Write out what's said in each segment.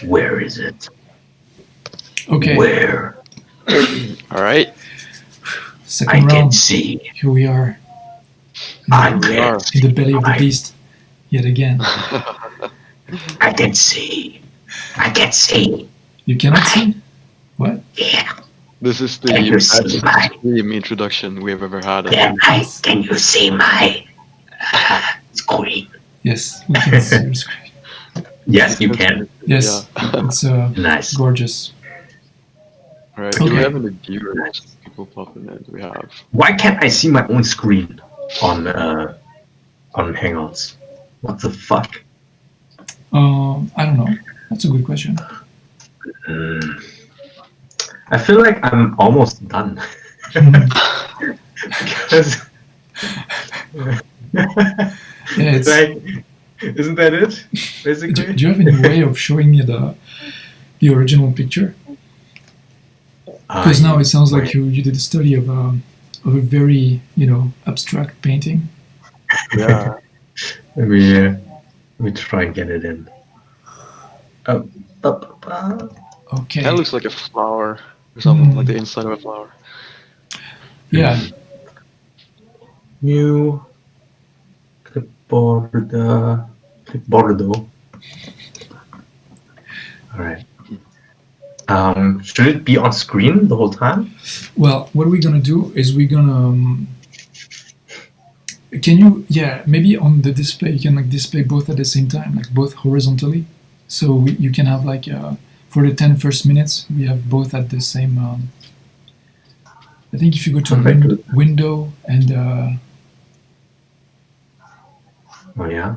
Where is it? Okay, Where? All right, I second can round. see. Here we are I here we can are. in the see belly of the my. beast yet again. I can see. I can see. You cannot see? What? Yeah. This is Can the you see best my? stream introduction we have ever had, I Can think. I? Yes. Can you see my screen? Yes, we can see your screen. Yes, you can. Yeah. Yes, it's Nice. gorgeous. All right. Do we have Okay. any viewers? Nice. People popping in? We have. Why can't I see my own screen on Hangouts? What the fuck? I don't know. That's a good question. Mm. I feel like I'm almost done because Yeah, it's. like, isn't that it? Do, Basically. do you have any way of showing me the original picture? Because now it sounds like wait. you did a study of a very abstract painting. Yeah. Let me try and get it in. Oh, Okay. Kind of looks like a flower or something, like the inside of a flower. Yeah. New clipboard. Clipboardo. All right. Should it be on screen the whole time? Well, what we're gonna do is we're gonna. Can you? Yeah, maybe on the display you can like display both at the same time, like both horizontally. So you can have like for the 10 first minutes we have both at the same. I think if you go to window and Oh yeah.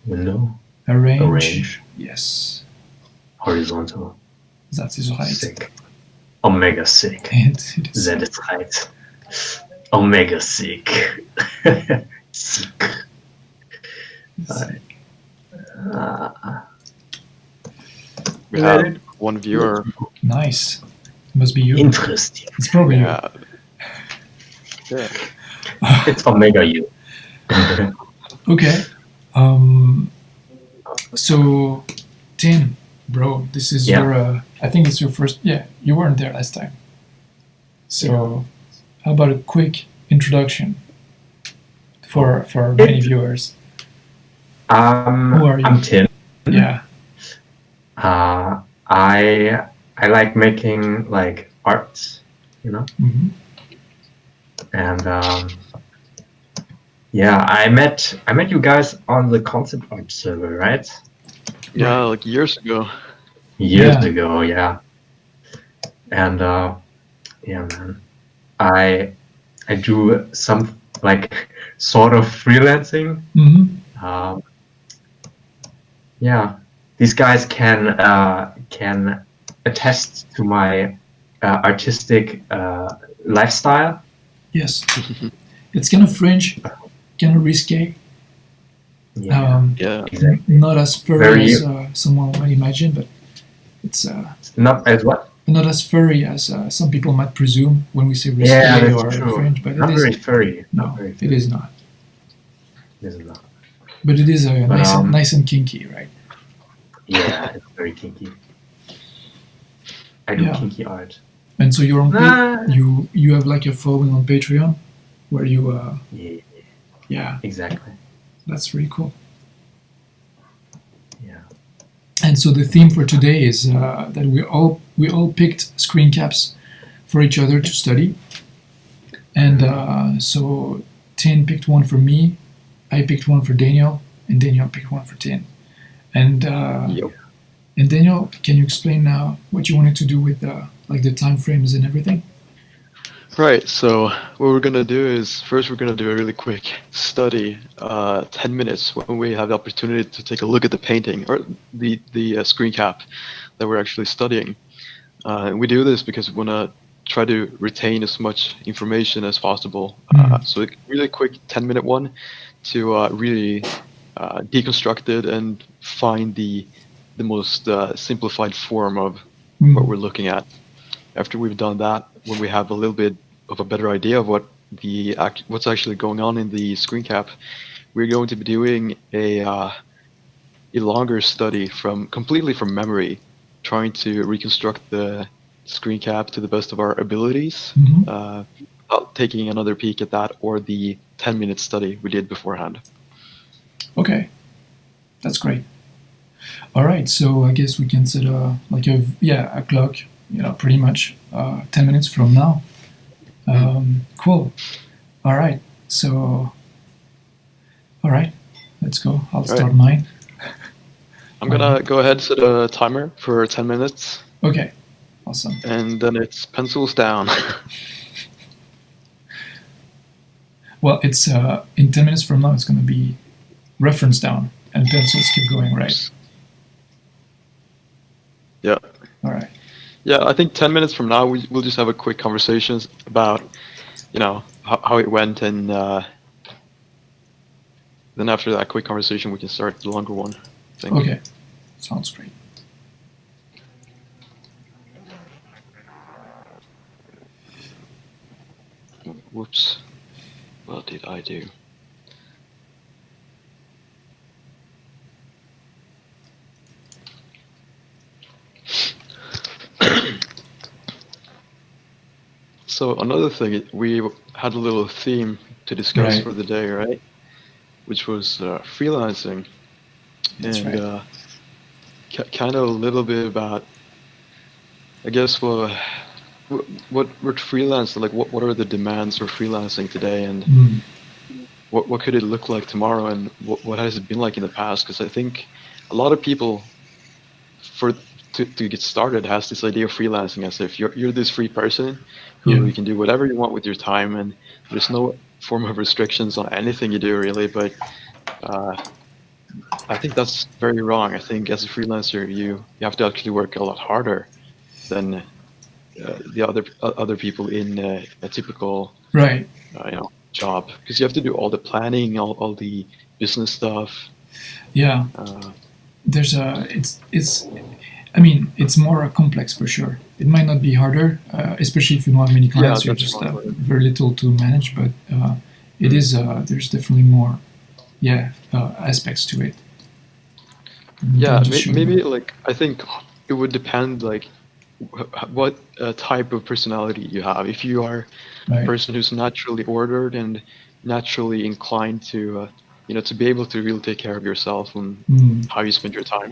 Window. arrange. Arrange. Yes, Horizontal. that is right. Sick. Omega sick. And it is. That is right. Omega sick. Sick. We have one viewer. Nice. It must be you. Interesting. It's probably you. Yeah. Yeah. It's Omega you. Okay. So, Tim, bro, this is Yeah. your. I think it's your first. Yeah, you weren't there last time. So, how about a quick introduction for many viewers? Who are you? I'm Tim. Yeah. I like making like art, hmm and yeah, I met you guys on the concept art server, right? Yeah, like years ago. Years Yeah. ago, yeah. And yeah, man, I do some like sort of freelancing. hmm Yeah, these guys can attest to my artistic lifestyle. Yes. It's kind of fringe, kind of risque. Yeah, Yeah. exactly. Not as furry Very- as someone might imagine, but it's Not as what? not as furry as some people might presume when we say risque Yeah, that's or true. fringe, but Not it very is. furry. No, Not very it furry. is not. It is not. But it is But, nice and kinky, right? Yeah, it's very kinky. I do Yeah. kinky art. And so you're on Ah. you have like a following on Patreon, where you Yeah, yeah, exactly. that's really cool. Yeah. And so the theme for today is that we all picked screen caps for each other to study, and so Tin picked one for me, I picked one for Daniel, and Daniel picked one for Tin. And Yep. and Daniel, can you explain what you wanted to do with like the time frames and everything? Right. So what we're gonna do is first we're gonna do a really quick study, 10 minutes when we have the opportunity to take a look at the painting or the screen cap that we're actually studying. We do this because we wanna try to retain as much information as possible. So a really quick 10-minute one to really deconstruct it and find the most simplified form of what we're looking at. After we've done that, when we have a little bit of a better idea of what's actually going on in the screen cap, we're going to be doing a a longer study from completely from memory, trying to reconstruct the screen cap to the best of our abilities, Hmm. without taking another peek at that or the 10-minute study we did beforehand. Okay, that's great. All right, so I guess we can set a clock. Pretty much 10 minutes from now. Cool. All right. So all right, let's go. I'll All right, start mine. I'm Fine. gonna go ahead set a timer for 10 minutes, Okay. Awesome. and then it's pencils down. Well, it's in 10 minutes from now. It's going to be reference down and pencils keep going. Right. Oops. Yeah. All right. Yeah, I think 10 minutes from now we'll just have a quick conversation about, how it went, and then after that quick conversation we can start the longer one, I think. Okay. Sounds great. Whoops. What did I do? So another thing, we had a little theme to discuss Right. for the day, right? Which was freelancing, That's and right. kind of a little bit about, I guess, what freelance, like what are the demands for freelancing today, and Mm. what could it look like tomorrow, and what has it been like in the past? Because I think a lot of people, for to get started, has this idea of freelancing as if you're this free person who Yeah. you can do whatever you want with your time, and there's no form of restrictions on anything you do really. But uh, I think that's very wrong. I think as a freelancer, you have to actually work a lot harder than the other people in a typical Right. job, because you have to do all the planning, all the business stuff. Yeah. Uh, There's a. It's. I mean, it's more complex for sure. It might not be harder, especially if you don't have many yeah, clients. You that's just one have word. very little to manage. But it Mm. is. There's definitely more. Yeah. Aspects to it Yeah, than just showing up. maybe like I think it would depend like what type of personality you have. If you are a Right. person who's naturally ordered and naturally inclined to, to be able to really take care of yourself and Mm. how you spend your time,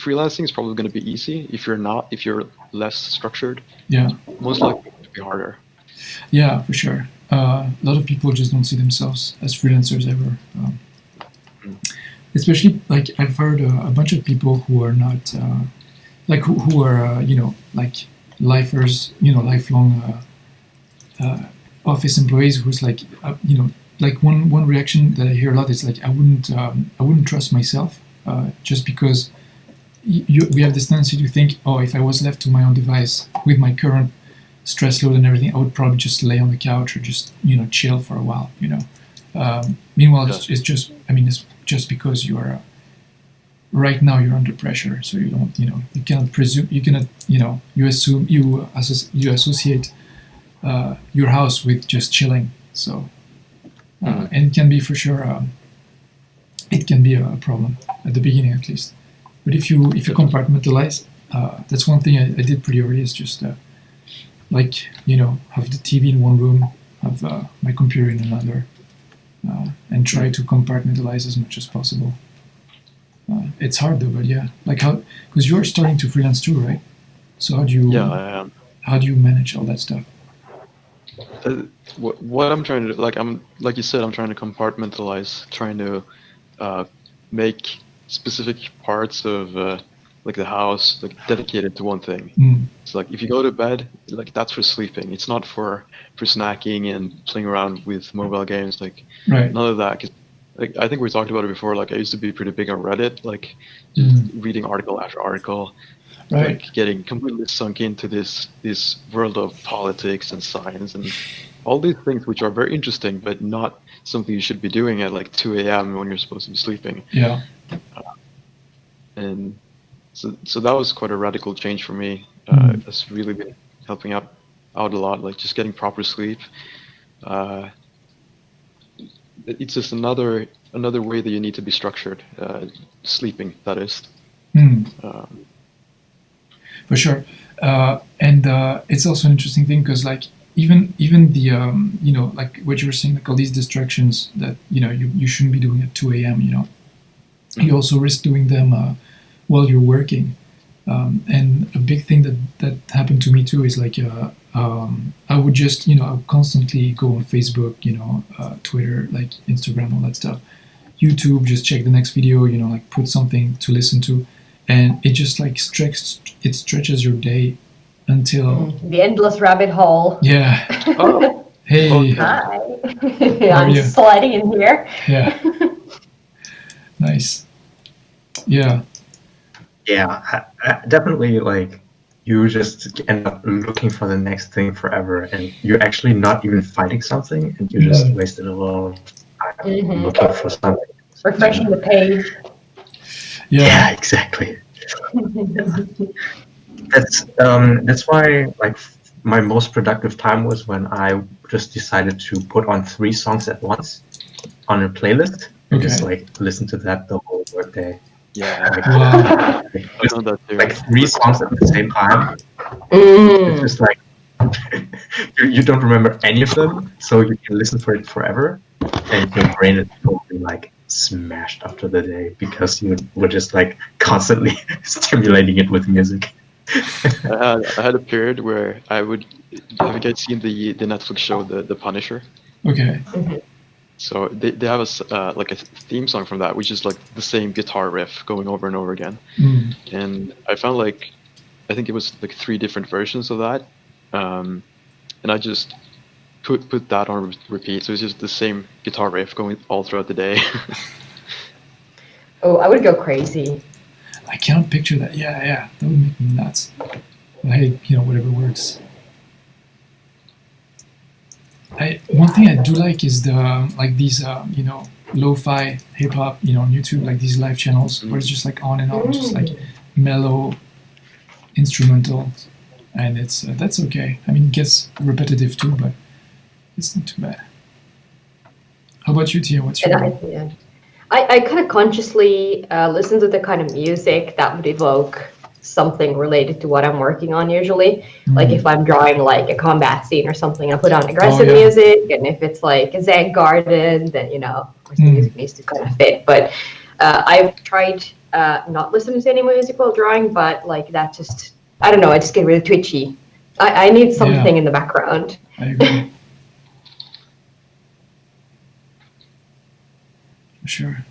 freelancing is probably going to be easy. If you're not, if you're less structured, Yeah. it's most likely to be harder. Yeah. For sure. A lot of people just don't see themselves as freelancers ever. Mm. Especially like I've heard a bunch of people who are not like who are like lifers, lifelong office employees who's like like one reaction that I hear a lot is like I wouldn't trust myself just because we have this tendency to think, oh, if I was left to my own device with my current stress load and everything, I would probably just lay on the couch or just chill for a while. Meanwhile, Yeah. it's just, I mean, it's just because you are right now you're under pressure, so you don't, you cannot presume, you cannot, you assume you associate your house with just chilling. So Mhm. and it can be for sure, it can be a problem at the beginning at least. But if you Definitely. compartmentalize, that's one thing I did pretty early is just like have the TV in one room, have my computer in another, and try to compartmentalize as much as possible. It's hard though, but yeah, like how because you're starting to freelance too, right? So Yeah, I am. how do you manage all that stuff? Uh, what I'm trying to do, like like you said, I'm trying to compartmentalize, trying to uh, make specific parts of like the house like dedicated to one thing. Mm, It's like if you go to bed, like that's for sleeping. It's not for snacking and playing around with mobile games. Like right. none of that. 'Cause, like I think we talked about it before. Like I used to be pretty big on Reddit, like just Mm, reading article after article, right. like getting completely sunk into this world of politics and science and all these things which are very interesting, but not something you should be doing at like 2 a.m. when you're supposed to be sleeping. Yeah. And so that was quite a radical change for me. Mm, It's really been helping out a lot, like just getting proper sleep. Uh, it's just another another way that you need to be structured. Sleeping, that is. Hmm. Um, For sure. And it's also an interesting thing because like even the like what you were saying, like all these distractions that you shouldn't be doing at 2 a.m. You also risk doing them while you're working. And a big thing that happened to me too is like I would just I would constantly go on Facebook, Twitter, like Instagram, all that stuff. YouTube, just check the next video, like put something to listen to, and it just like stretches your day until The endless rabbit hole. yeah. oh, Hey, okay. Hi. are I'm you? sliding in here. Yeah, nice. Yeah, Yeah, definitely. Like you just end up looking for the next thing forever, and you're actually not even finding something, and you just wasted a lot of time Mhm. looking for something. Refreshing the page. yeah, Yeah, exactly. That's why like my most productive time was when I just decided to put on 3 songs at once on a playlist and just okay. like listen to that the whole workday. Yeah, Like, Wow. I've done that too. like 3 songs at the same time. It's Mm. just like you don't remember any of them, so you can listen for it forever, and your brain is totally like smashed after the day because you were just like constantly stimulating it with music. I had a period where I would. Have you guys seen the Netflix show the Punisher? Okay. So they have like a theme song from that, which is like the same guitar riff going over and over again. Mm. And I found like I think it was like 3 different versions of that, and I just put that on repeat. So it's just the same guitar riff going all throughout the day. Oh, I would go crazy. I cannot picture that. Yeah, yeah, that would make me nuts. But hey, whatever works. One thing I do like is the like these lo-fi hip hop on YouTube, like these live channels where it's just like on and on, just like mellow instrumental, and it's that's okay. I mean, it gets repetitive too, but it's not too bad. How about you, Tiia? What's And your yeah. I kind of consciously listen to the kind of music that would evoke something related to what I'm working on usually. Like if I'm drawing like a combat scene or something, I put on aggressive yeah. music, and if it's like a Zen garden, then of course the music needs to kind of fit. But I've tried not listening to any music while drawing, but like that just I don't know, I just get really twitchy. I need something in the background. I agree. For sure.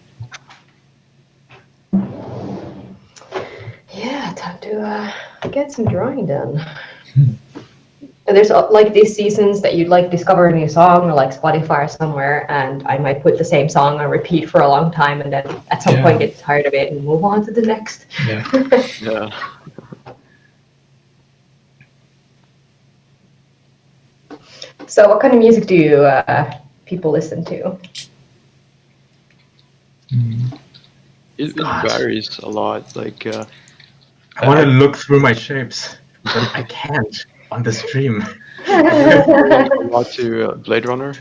Yeah, time to get some drawing done. And there's like these seasons that you'd like discover a new song or like Spotify or somewhere, and I might put the same song on repeat for a long time, and then at some point get tired of it and move on to the next. Yeah. Yeah. So, what kind of music do you people listen to? It varies a lot. Like I want to look through my shapes, but I can't on the stream. a lot to Blade Runner.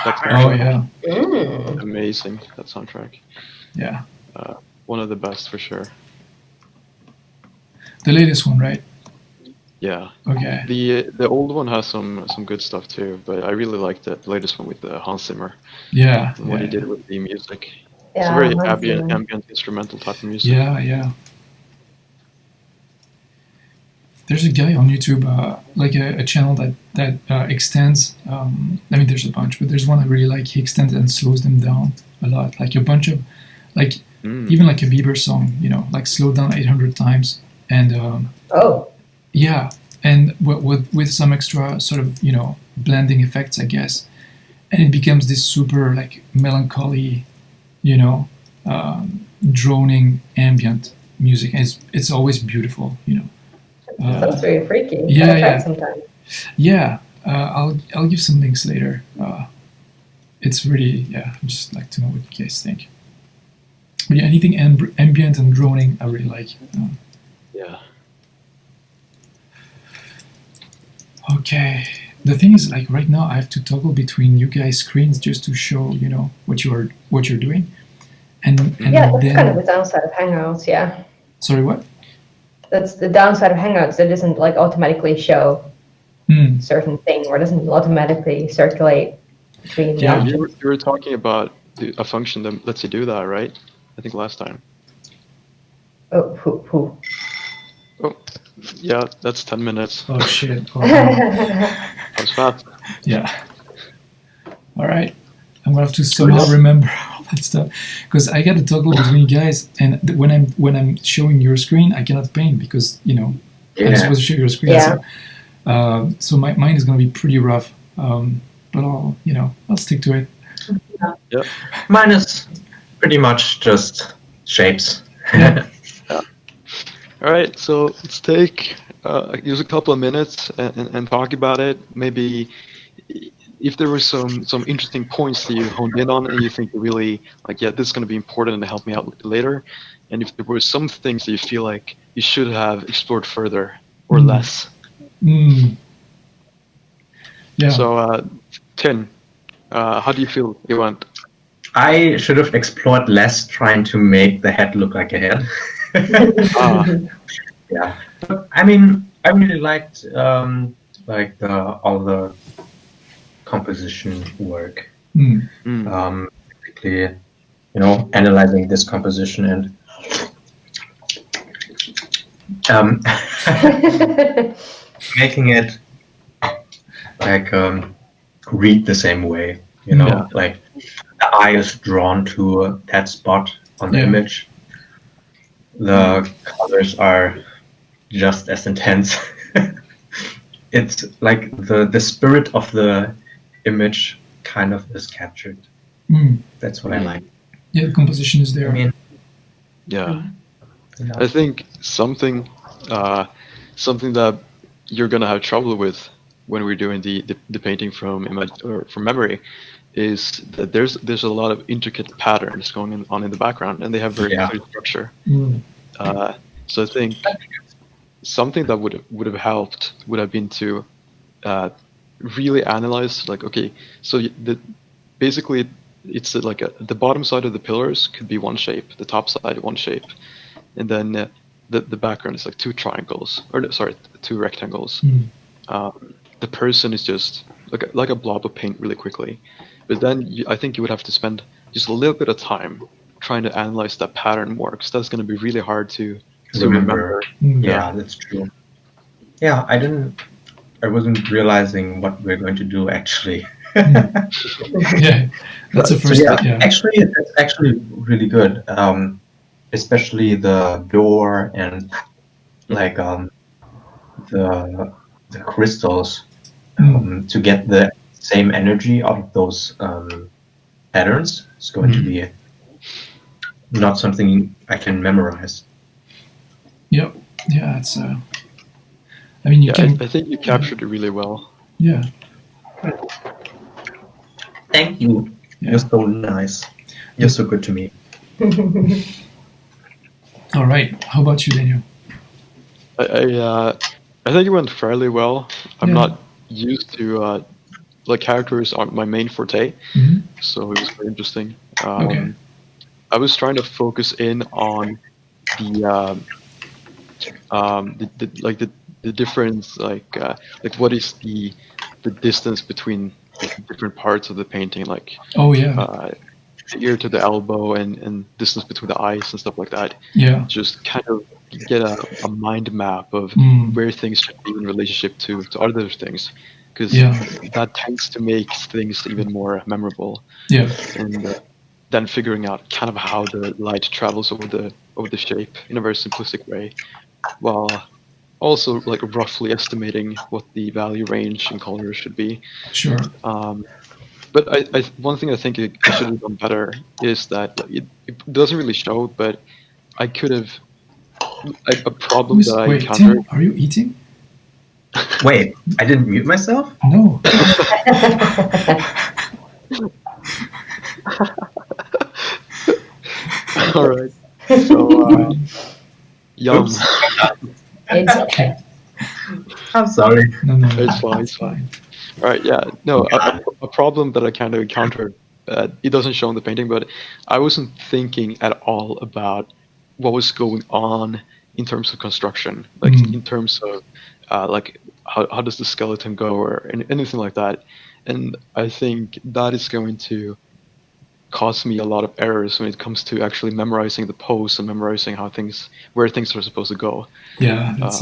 That's Oh yeah. amazing, that soundtrack. Yeah. One of the best for sure. The latest one, right? Yeah. Okay. The old one has some good stuff too, but I really like the latest one with Hans Zimmer. Yeah. And what he did with the music. Yeah, It's a very Hans Zimmer. ambient instrumental type of music. Yeah, yeah. There's a guy on YouTube, like a channel that extends. I mean, there's a bunch, but there's one I really like. He extends and slows them down a lot, like a bunch of, like even like a Bieber song, like slowed down 800 times, and yeah, and with some extra sort of blending effects, I guess, and it becomes this super like melancholy, droning ambient music, and it's always beautiful, Sounds very freaky. Yeah, I'll try yeah. it sometime. Yeah, I'll give some links later. It's really I'd just like to know what you guys think. But yeah, anything ambient and droning, I really like. Yeah. Okay. The thing is, like right now, I have to toggle between you guys' screens just to show what you're doing. and Yeah, that's then kind of the downside of Hangouts. Yeah, sorry, what? that's the downside of Hangouts. It doesn't like automatically show Hmm. certain thing or doesn't automatically circulate between the Yeah. Yeah, objects. you were talking about a function that lets you do that, right? I think last time. Oh, who? Oh, yeah, that's 10 minutes. Oh shit. Oh, no. That was fast. Yeah. All right. I'm gonna have to somehow remember all that stuff because I got to toggle between you guys, and when I'm showing your screen, I cannot paint because I'm supposed to show your screen. Yeah. So mine is gonna be pretty rough, but I'll stick to it. Yeah. Mine is pretty much just shapes. Yeah. All right, so let's use a couple of minutes and talk about it. Maybe if there were some interesting points that you honed in on and you think you really like, yeah, this is going to be important and help me out later. And if there were some things that you feel like you should have explored further or less. Yeah. So, Tin, how do you feel it went? I should have explored less trying to make the head look like a head. Yeah, but I mean, I really liked all the composition work. Basically, analyzing this composition and making it like read the same way. Like the eye is drawn to that spot on the image. The colors are just as intense. It's like the spirit of the image kind of is captured. That's what I like. Yeah, the composition is there. I mean, yeah. I think something that you're gonna have trouble with when we're doing the painting from memory is that there's a lot of intricate patterns going on in the background, and they have very clear structure. So I think something that would have helped would have been to really analyze, like, okay, so basically it's like the bottom side of the pillars could be one shape, the top side one shape, and then the background is like two triangles, or sorry, two rectangles. The person is just like a blob of paint really quickly, but then I think you would have to spend just a little bit of time trying to analyze that pattern more, because that's going to be really hard to remember. Yeah, that's true. Yeah, I wasn't realizing what we're going to do actually. Yeah, that's the first. Actually, that's actually really good. Especially the door and like the crystals to get the same energy out of those patterns. It's going to be not something I can memorize. Yep. Yeah, it's. I mean, you can. I think you captured it really well. Yeah. Thank you. Yeah. You're so nice. You're so good to me. All right. How about you, Daniel? I think it went fairly well. I'm not used to like characters aren't my main forte, so it was very interesting. Okay. I was trying to focus in on the difference, like what is the distance between the different parts of the painting, like the ear to the elbow and distance between the eyes and stuff like that. Yeah. Just kind of get a mind map of where things should be in relationship to other things, because that tends to make things even more memorable. Yeah. And then figuring out kind of how the light travels over the shape in a very simplistic way, while also like roughly estimating what the value range and color should be. Sure. But one thing I think I should have done better is that it doesn't really show, but I could have a problem that I encountered. Tim, are you eating? Wait, I didn't mute myself? No. All right. So, yum. It's okay. I'm sorry. No. It's fine. All right. Yeah. No. A problem that I kind of encountered it doesn't show in the painting, but I wasn't thinking at all about what was going on in terms of construction, like in terms of like how does the skeleton go or anything like that. And I think that is going to cause me a lot of errors when it comes to actually memorizing the pose and memorizing where things are supposed to go. Yeah, that's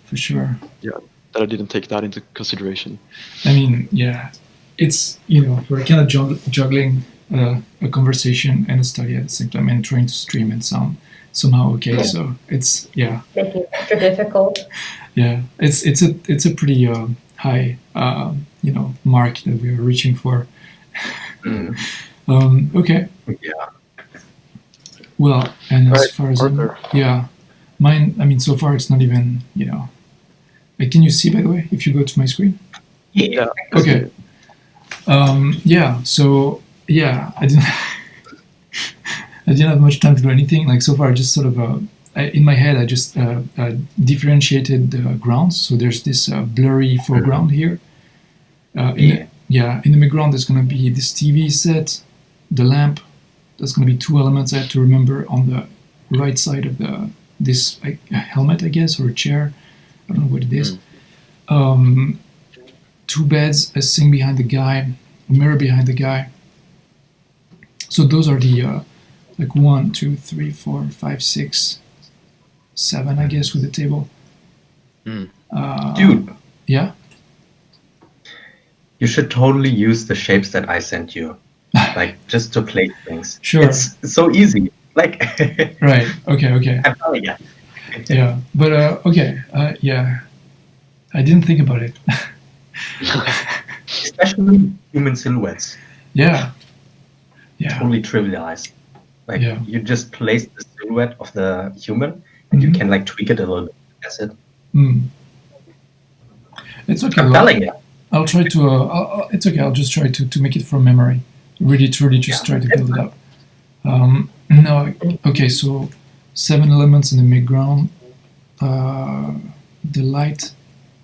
for sure. Yeah, that I didn't take that into consideration. I mean, yeah, it's we're kind of juggling a conversation and a study at the same time, and trying to stream and sound somehow okay. So it's Making it extra difficult. yeah, it's a pretty high mark that we are reaching for. Okay. Yeah. Well, and as Right, far as Arthur. mine. I mean, so far it's not even Like, can you see, by the way, if you go to my screen? Yeah. Okay. Yeah. So yeah, I didn't. I didn't have much time to do anything. Like so far, I just sort of in my head, I just differentiated the grounds. So there's this blurry foreground here. In the background, there's gonna be this TV set, the lamp. There's gonna be two elements I have to remember on the right side of this helmet, I guess, or a chair. I don't know what it is. Two beds, a sink behind the guy, a mirror behind the guy. So those are the 1, 2, 3, 4, 5, 6, 7, I guess, with the table. Dude, Yeah. you should totally use the shapes that I sent you, like just to place things. Sure. It's so easy. Like, Right. Okay. I'm telling you. Yeah. But okay. Yeah. I didn't think about it. Especially human silhouettes, Yeah. Yeah. totally trivialized. Like, Yeah. you just place the silhouette of the human, and you Mhm. can like tweak it a little bit. That's it. It's okay. I'm Well, telling you. I'll try to. It's okay. I'll just try to make it from memory. Really, truly, just try to build it up. No. Okay. So 7 elements in the midground. The light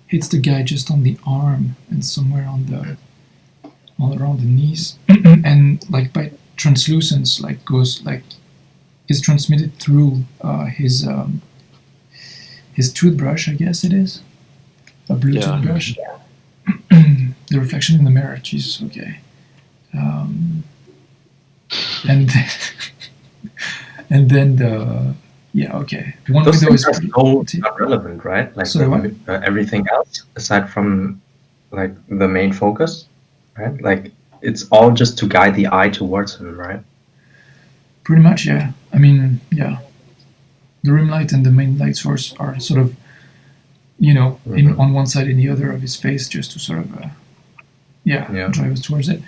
hits the guy just on the arm and somewhere all around the knees, and like by translucence, like goes like is transmitted through his toothbrush. I guess it is a blue Yeah. toothbrush. The reflection in the mirror. Jesus. Okay. And and then the okay. One Those window things is are pretty. so irrelevant, right? Like Sorry, what? everything else aside from like the main focus, right? Like it's all just to guide the eye towards him, right? Pretty much, yeah. I mean, yeah. The rim light and the main light source are sort of, in on one side and the other of his face, just to sort of, Yeah. drive us towards it.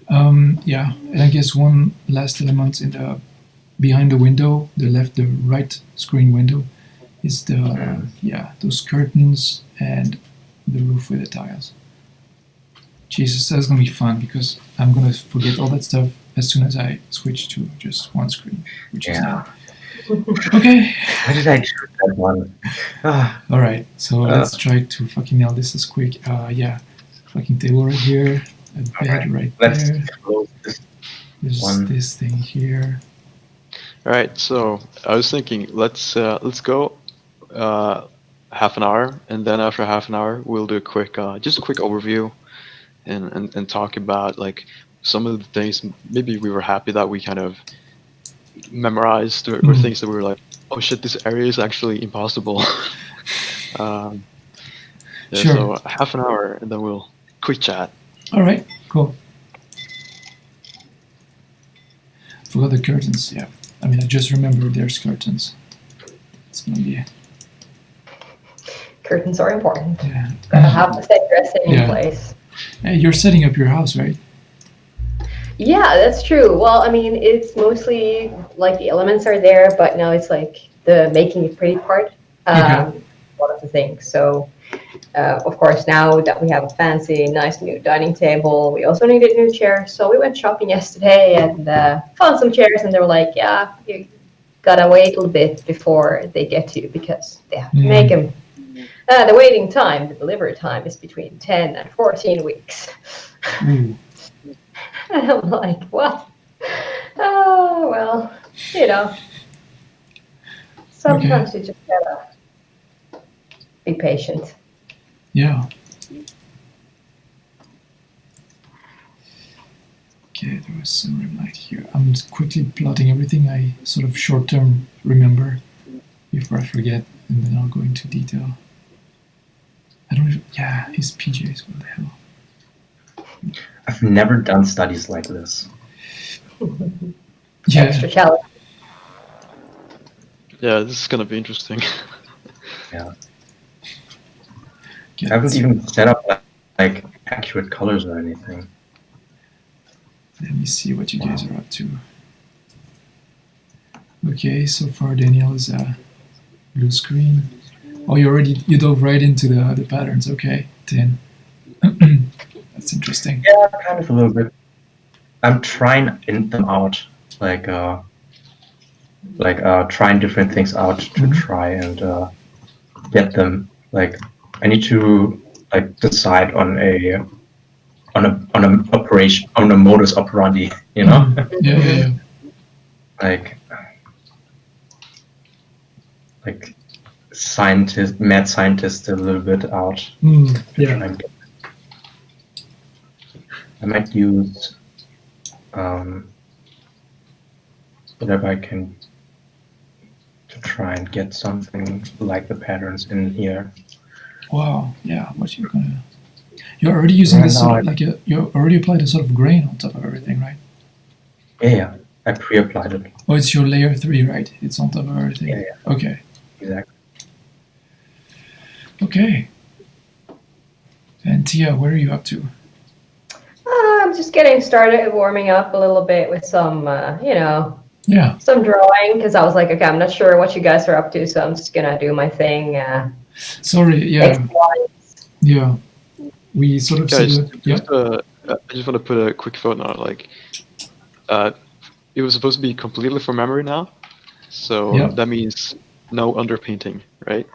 Yeah, and I guess one last element in the behind the window, the right screen window, is those curtains and the roof with the tiles. Jesus, that's gonna be fun because I'm gonna forget all that stuff as soon as I switch to just one screen, which is Yeah. now. Okay. Why did I choose that one? Ah, All right. So let's try to fucking nail this as quick. Yeah. Fucking table right here. A bed right let's there. close this There's one. this thing here. All right, so I was thinking, let's go half an hour, and then after half an hour, we'll do just a quick overview, and talk about like some of the things. Maybe we were happy that we kind of memorized, or things that we were like, oh shit, this area is actually impossible. Yeah, Sure. So half an hour, and then we'll quick chat. All right. Cool. Forgot the curtains. Yeah. I mean, I just remembered there's curtains. It's gonna be Curtains are important. yeah. Gotta have the set dressing in Yeah. place. Hey, you're setting up your house, right? Yeah, that's true. Well, I mean, it's mostly like the elements are there, but now it's like the making it pretty part. One of the things. So, of course, now that we have a fancy, nice new dining table, we also needed new chairs. So we went shopping yesterday and found some chairs, and they were like, "Yeah, you gotta wait a little bit before they get to you because they have to make them." The waiting time, the delivery time, is between 10 and 14 weeks. Ooh. And I'm like, what? Oh, well, you know, sometimes you just gotta be patient. Yeah. Okay, there was some rim light here. I'm quickly plotting everything I sort of short term remember before I forget, and then I'll go into detail. I don't even, yeah, his PJs, what the hell? I've never done studies like this. Yeah, Extra challenge. Yeah, this is gonna be interesting. Yeah. okay, I haven't let's, even set up like accurate colors or anything. let me see what you guys are up to. Okay, so far Daniel is blue screen. Oh, you dove right into the patterns. Okay, 10. That's interesting. Yeah, kind of a little bit. I'm trying them out, like trying different things out to try and get them. Like I need to like decide on a operation, on a modus operandi, you know. Yeah. like mad scientist a little bit out. Yeah. I might use whatever I can to try and get something like the patterns in here. Wow. Yeah. What you're gonna? You're already using this sort of like you already applied a sort of grain on top of everything, right? Yeah. I pre-applied it. Oh, it's your layer 3, right? It's on top of everything. Yeah. Okay. Exactly. Okay. And Tiia, where are you up to? I'm just getting started, warming up a little bit with some, Yeah. some drawing, because I was like, okay, I'm not sure what you guys are up to, so I'm just gonna do my thing. Sorry. Yeah. Yeah. We sort of Guys, said that. Yeah. I just want to put a quick footnote. Like, it was supposed to be completely from memory now, so that means no underpainting, right?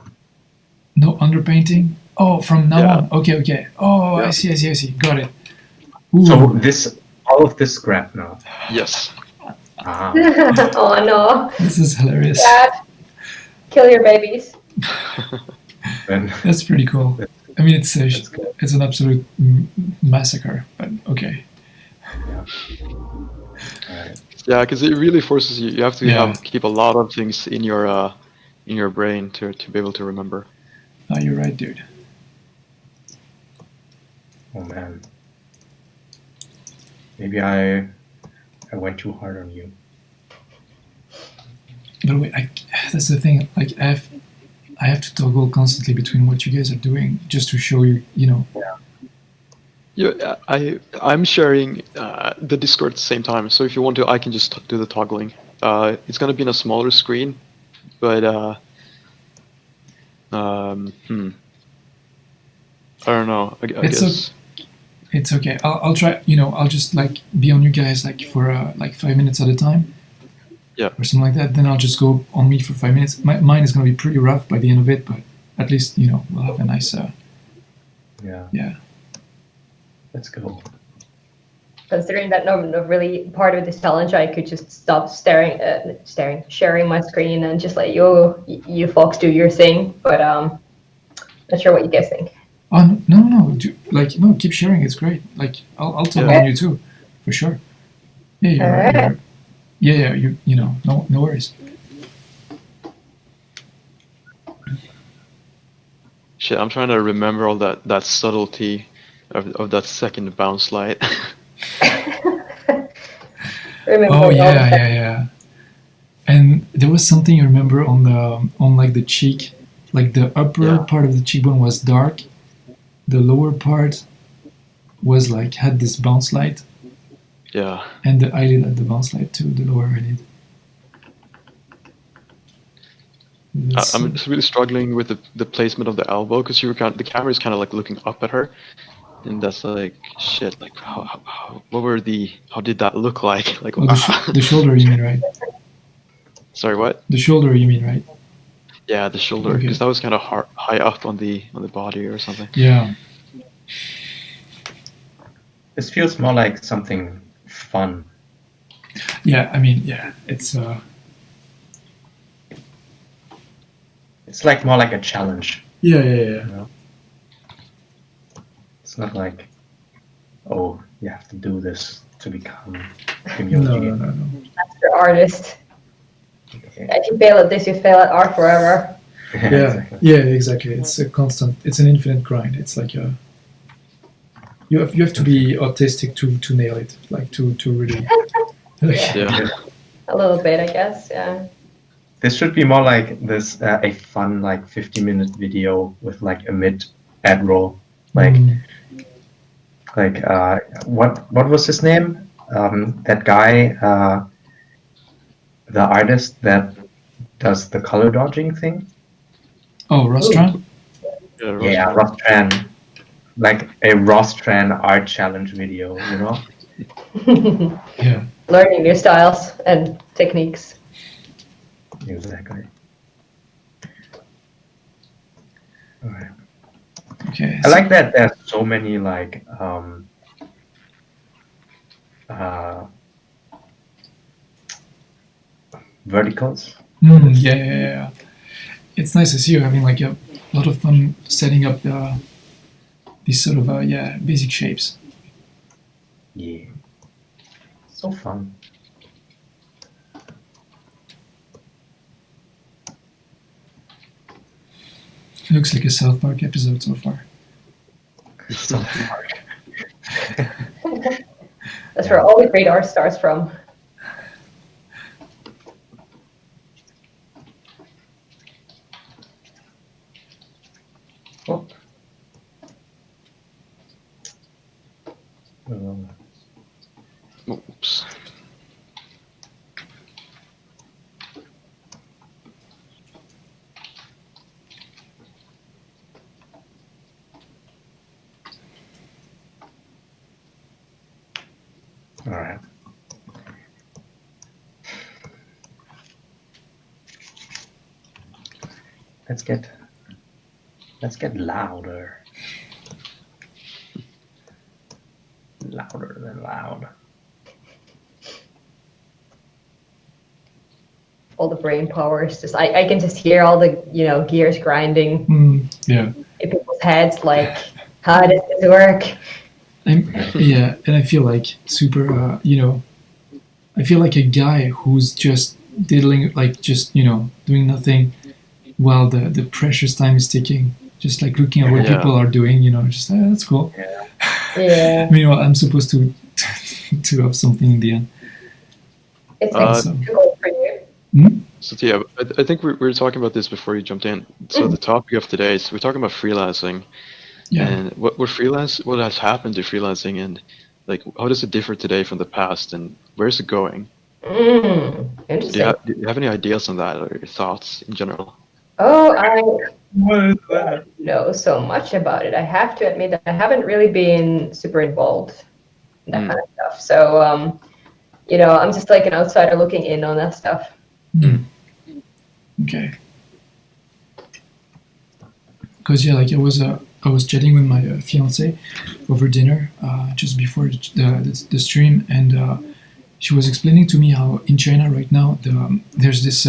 No underpainting. Oh, from now on. Okay. Oh, I see. Got it. Ooh. So all of this scrap now. Yes. Oh no. This is hilarious. Dad, kill your babies. That's pretty cool. I mean, it's an absolute massacre, but okay. Yeah, because it really forces you. You have to keep a lot of things in your brain to be able to remember. Oh, you're right, dude. Oh man. Maybe I went too hard on you. But wait, that's the thing. Like I have to toggle constantly between what you guys are doing just to show you, Yeah, I'm sharing the Discord at the same time. So if you want to, I can just do the toggling. It's gonna be on a smaller screen, but I don't know. I guess. It's okay. I'll try. I'll just like be on you guys like for like 5 minutes at a time. Yeah. Or something like that. Then I'll just go on me for 5 minutes. Mine is gonna be pretty rough by the end of it, but at least we'll have a nice. Yeah. Let's go. Considering that no really part of this challenge, I could just stop sharing my screen and just let you folks do your thing. But not sure what you guys think. Oh no! No, keep sharing. It's great. Like I'll toggle on you too, for sure. Yeah, no worries. Shit, I'm trying to remember all that subtlety of that second bounce light. Oh yeah. And there was something you remember on like the cheek, like the upper part of the cheekbone was dark, the lower part was like had this bounce light. Yeah. And the eyelid had the bounce light too, the lower eyelid. I'm just really struggling with the placement of the elbow because the camera is kind of like looking up at her, and that's like shit. Like how did that look like? Like the shoulder, you mean, right? Sorry, what? The shoulder, you mean, right? Yeah, the shoulder, because that was kind of high up on the body or something. Yeah. This feels more like something fun. Yeah, I mean, yeah, it's It's like more like a challenge. yeah. You know? It's not like, oh, you have to do this to become a No. Master artist. Okay. If you fail at this, you fail at art forever. Yeah, Exactly. yeah, exactly. It's a constant. It's an infinite grind. It's like a. You have to be autistic to nail it, like to really. Like, Yeah. A little bit, I guess. Yeah. This should be more like this a fun like 50-minute video with like a mid ad roll. Like what was his name? That guy, the artist that does the color dodging thing. oh, Rostran. Yeah, Rostran. Like a Rostran art challenge video, you know? Yeah. Learning new styles and techniques. Exactly. All right. Okay. I like that there's so many like verticals. Yeah. It's nice to see you having like a lot of fun setting up these sort of basic shapes. Yeah. So fun. It looks like a South Park episode so far. That's where all the great art starts from. Oh. Oops. All right. Let's get louder. Louder than loud. All the brain power is just I can just hear all the gears grinding Yeah. in people's heads like how does this work? Yeah, and I feel like super. I feel like a guy who's just diddling, like just doing nothing, while the precious time is ticking. Just like looking at what Yeah. people are doing, just that's cool. Yeah. Meanwhile, I'm supposed to to have something in the end. It's So- difficult for you. So Tiia, I think we were talking about this before you jumped in. So the topic of today is we're talking about freelancing Yeah. and what has happened to freelancing, and like how does it differ today from the past, and where is it going? Do Interesting. you have any ideas on that or your thoughts in general? Oh, I What is that? know so much about it. I have to admit that I haven't really been super involved in that kind of stuff. So, I'm just like an outsider looking in on that stuff. Okay. Because like I was chatting with my fiance over dinner just before the stream, and she was explaining to me how in China right now there's this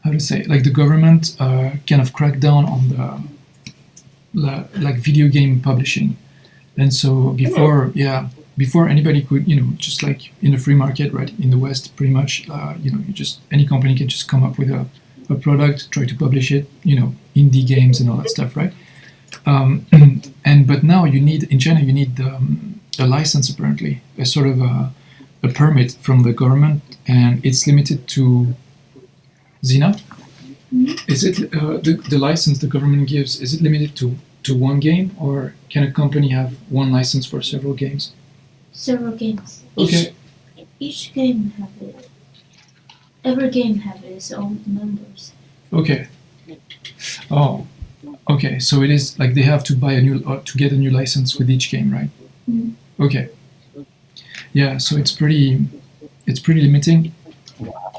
how to say, like the government kind of cracked down on the like video game publishing, and so before anybody could just like in the free market, right, in the West pretty much you just any company can just come up with a product, try to publish it, indie games and all that stuff, right? But now in China you need a license, apparently a sort of a permit from the government, and it's limited to Zina. Is it the license the government gives? Is it limited to one game, or can a company have one license for several games? Several games. Okay. Each game have it. Every game have its own members. Okay. Oh, okay. So it is like they have to buy to get a new license with each game, right? Mm. Okay. Yeah. So it's pretty limiting,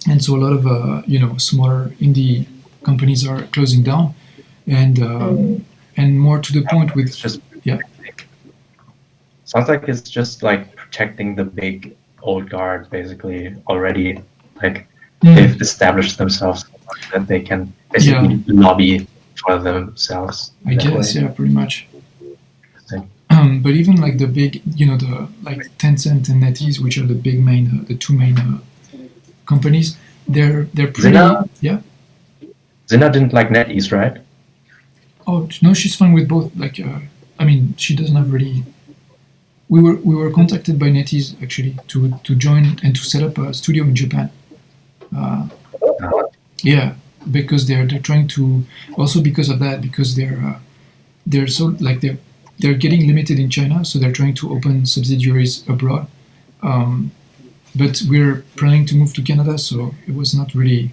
and so a lot of smaller indie companies are closing down, and more to the point with It's just yeah. Sounds like it's just like protecting the big old guard, basically already. Like they've established themselves so much that they can Yeah, basically lobby for themselves I that guess, way. yeah, pretty much. Interesting. But even like the big, the like Tencent and NetEase, which are the big main, the two main companies, they're pretty, Zina, yeah. Zina didn't like NetEase, right? Oh no, she's fine with both. Like, I mean, she doesn't have really. We were contacted by NetEase actually to join and to set up a studio in Japan. Uh, No. yeah, because they're trying to, also because of that, because they're so like they're getting limited in China, so they're trying to open subsidiaries abroad. Um, but we're planning to move to Canada, so it was not really,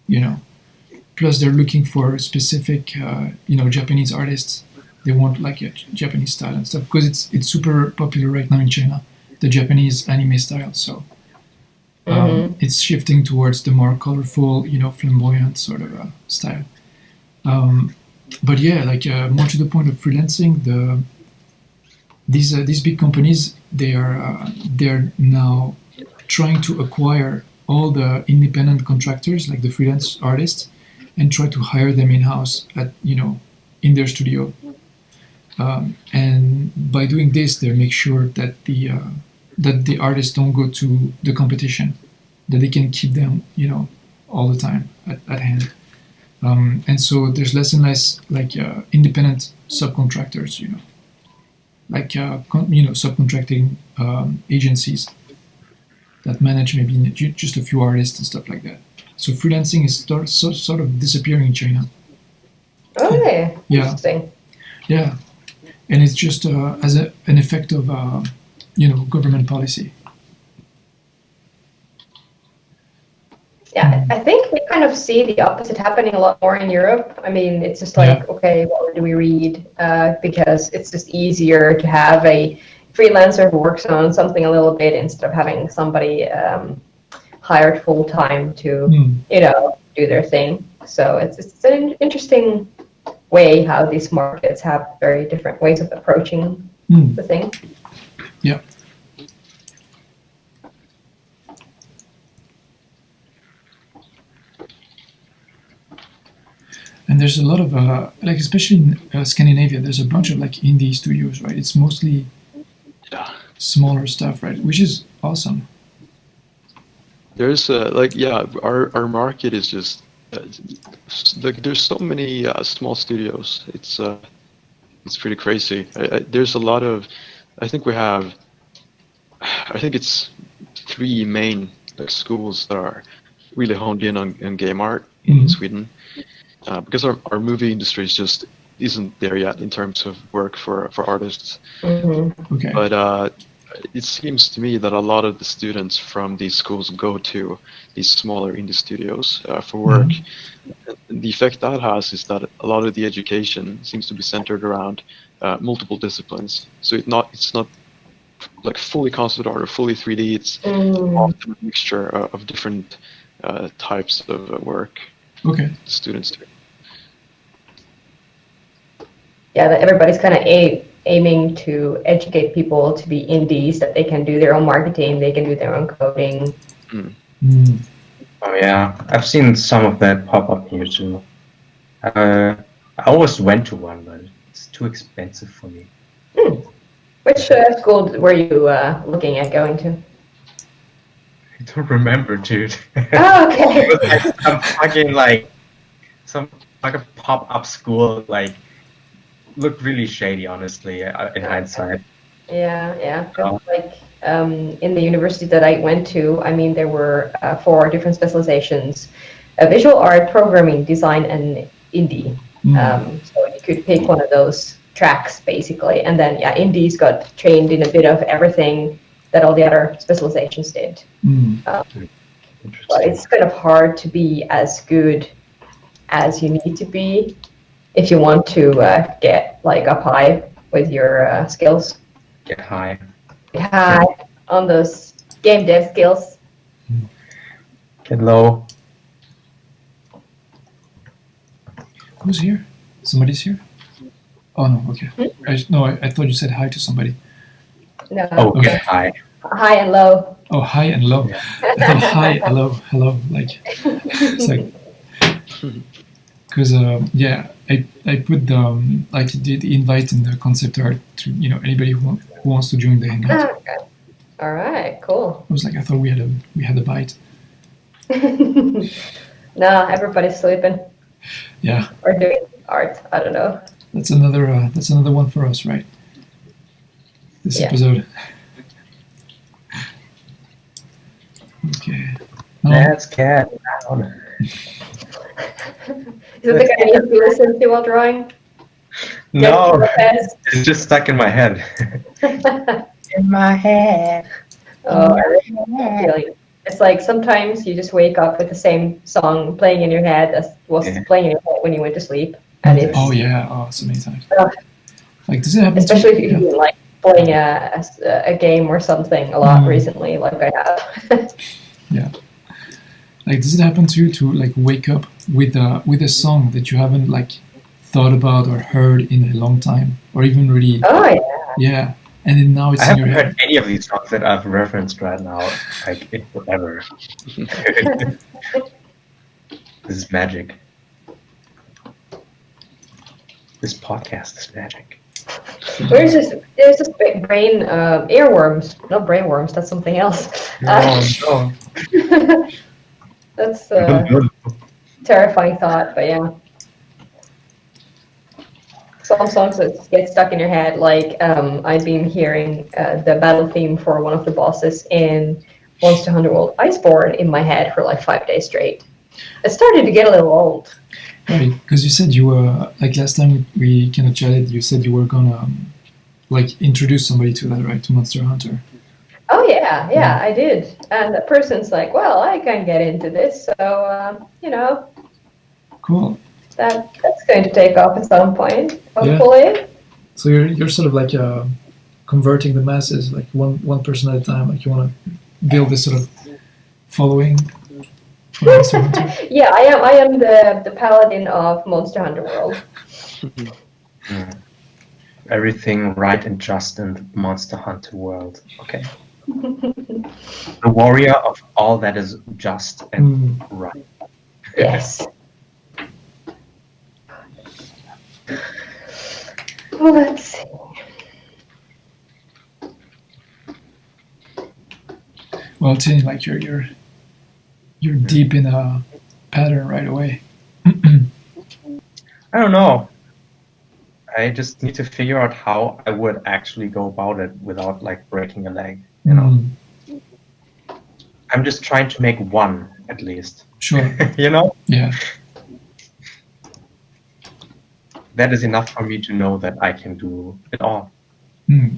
you know. Plus, they're looking for specific, Japanese artists. They want like a Japanese style and stuff because it's super popular right now in China, the Japanese anime style. So it's shifting towards the more colorful, flamboyant sort of style. Um, but yeah, like more to the point of freelancing, these big companies they're now trying to acquire all the independent contractors, like the freelance artists, and try to hire them in house at in their studio. And by doing this, they make sure that the artists don't go to the competition, that they can keep them all the time at hand. And so there's less and less like independent subcontractors, like subcontracting agencies that manage maybe just a few artists and stuff like that. So freelancing is sort of disappearing in China. Okay, Yeah, interesting. yeah, and it's just as an effect of government policy. Yeah, I think we kind of see the opposite happening a lot more in Europe. I mean, it's just Yeah, like, okay, what do we read? Because it's just easier to have a freelancer who works on something a little bit instead of having somebody hired full time to, mm, do their thing. So it's an interesting way how these markets have very different ways of approaching mm, the thing. yeah. And there's a lot of like especially in Scandinavia, there's a bunch of like indie studios, right? It's mostly Yeah. smaller stuff, right? Which is awesome. There's like yeah, our market is just like there's so many small studios. It's pretty crazy. There's a lot of I think we have I think it's three main like schools that are really honed in on game art in Mm-hmm. Sweden because our movie industry is just isn't there yet in terms of work for artists. Mm-hmm. Okay. But it seems to me that a lot of the students from these schools go to these smaller indie studios for work. Mm-hmm. The effect that has is that a lot of the education seems to be centered around multiple disciplines. So it's not like fully concept art or fully 3D. It's Mm. often a mixture of different types of work Okay. students do. Yeah, that everybody's kind of aiming to educate people to be indies, that they can do their own marketing, they can do their own coding. Mm. Mm. Oh yeah, I've seen some of that pop up here too. I always went to one, but it's too expensive for me. Which school were you looking at going to? I don't remember, dude. Oh, okay. It was like some fucking pop up school, like looked really shady, honestly, in hindsight. Yeah. Oh, Like in the university that I went to, I mean, there were four different specializations: visual art, programming, design, and indie. Mm. So you could pick one of those tracks basically, and then yeah, indies got trained in a bit of everything that all the other specializations did. Mm. But interesting. it's kind of hard to be as good as you need to be if you want to get like up high with your skills. Get high. High on those game dev skills. Get low. Who's here? Somebody's here? Oh no, okay. No, I thought you said hi to somebody. No. Oh, Okay. get high. High and low. Oh, high and low. Yeah. I thought high, hello, like it's like because yeah, I put like the invite in the concept art to anybody who wants to join the hangout. Okay. All right. Cool. I was like I thought we had a bite. No, everybody's sleeping Yeah, or doing art. I don't know. that's another one for us, right? This Yeah. episode. Okay. No, Let's get down. Is it the kind you listen to while drawing? No, Yes. it's just stuck in my head. In my head. Oh, I really know that feeling. It's like sometimes you just wake up with the same song playing in your head as was Yeah. playing in your head when you went to sleep, and it's oh yeah, so many times. Ugh. Like does it happen especially to if you've been like playing a game or something a lot recently, like I have. Yeah. Like does it happen to you to like wake up with a song that you haven't like thought about or heard in a long time or even really Oh yeah. yeah, and then now it's I in your haven't head. heard any of these songs that I've referenced right now, like in forever. This is magic. This podcast is magic. There's this big brain earworms, not brainworms. That's something else. No. That's a terrifying thought, but yeah. Some songs that get stuck in your head, like I've been hearing the battle theme for one of the bosses in Monster Hunter World Iceborne in my head for like 5 days straight. It started to get a little old. Right, because you said you were like last time we kind of chatted. You said you were gonna like introduce somebody to that, right? To Monster Hunter. Oh yeah, I did. And the person's like, "Well, I can get into this, so Cool. that's going to take off at some point, hopefully." So you're sort of like converting the masses, like one person at a time. Like you want to build this sort of following for Monster Hunter. Yeah, I am the paladin of Monster Hunter World. Everything right and just in the Monster Hunter world. Okay. The warrior of all that is just and right. Yes. Well, let's see. Well, Tiia, like you're deep in a pattern right away. I don't know. I just need to figure out how I would actually go about it without like breaking a leg. You know, I'm just trying to make one at least. Sure. You know, Yeah. that is enough for me to know that I can do it all. Give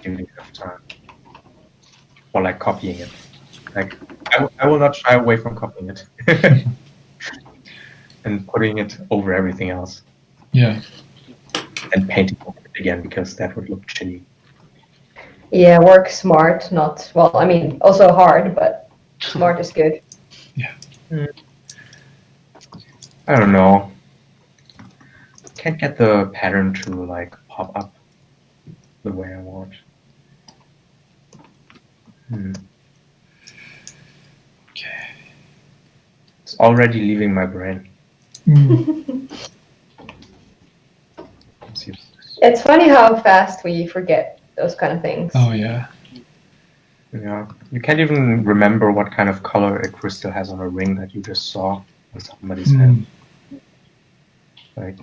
me enough time. Or like copying it. Like I will not shy away from copying it. And putting it over everything else. Yeah. And painting it again because that would look chilly. Yeah, work smart, not well. I mean, also hard, but smart is good. Yeah. I don't know. Can't get the pattern to like pop up the way I want. Okay. It's already leaving my brain. It's funny how fast we forget those kind of things. Oh yeah. Yeah, you can't even remember what kind of color a crystal has on a ring that you just saw on somebody's hand. Like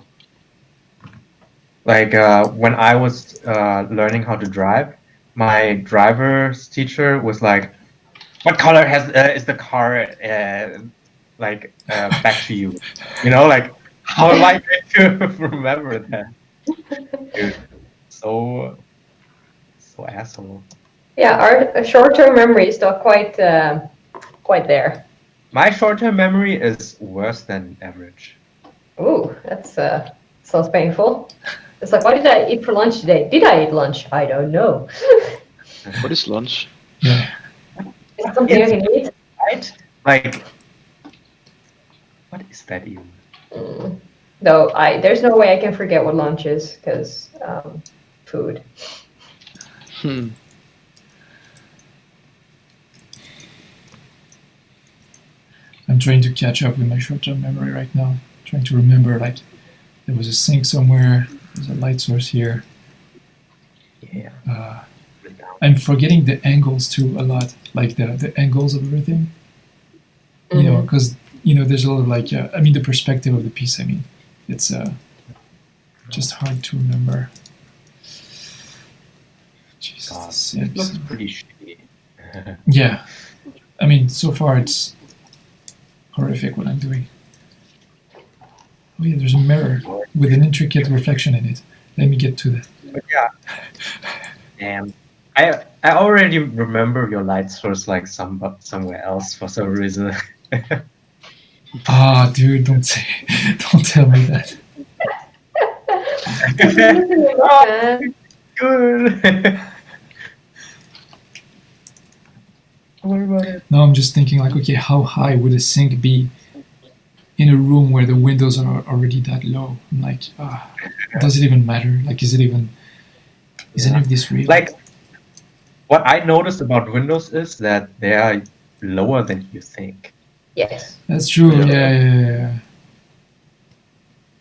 when I was learning how to drive, my driver's teacher was like, "What color is the car? Back to you." You know, like how am I going to remember that? Dude, so asshole. Yeah, our short-term memory is still quite there. My short-term memory is worse than average. Ooh, that's sounds painful. It's like, what did I eat for lunch today? Did I eat lunch? I don't know. What is lunch? Yeah. Is it something you can eat? Right? Like, what is that even? Though there's no way I can forget what lunch is because food. Hmm. I'm trying to catch up with my short-term memory right now. Trying to remember, like, there was a sink somewhere, there's a light source here. Yeah. Uh, I'm forgetting the angles too a lot, like the angles of everything. You know, because there's a lot of like, I mean, the perspective of the piece. I mean, it's just hard to remember. Jesus, God, the it looks sink. pretty shitty. Yeah, I mean, so far it's horrific what I'm doing. Oh yeah, there's a mirror with an intricate reflection in it. Let me get to that. But yeah, damn. I already remember your light source like somewhere else for some reason. Ah, dude, don't tell me that. Oh, good. Don't worry about it. Now I'm just thinking like, okay, how high would a sink be in a room where the windows are already that low? I'm like, does it even matter? Like, is any of this real? Like, what I noticed about windows is that they are lower than you think. Yes. That's true. Yeah. Yeah.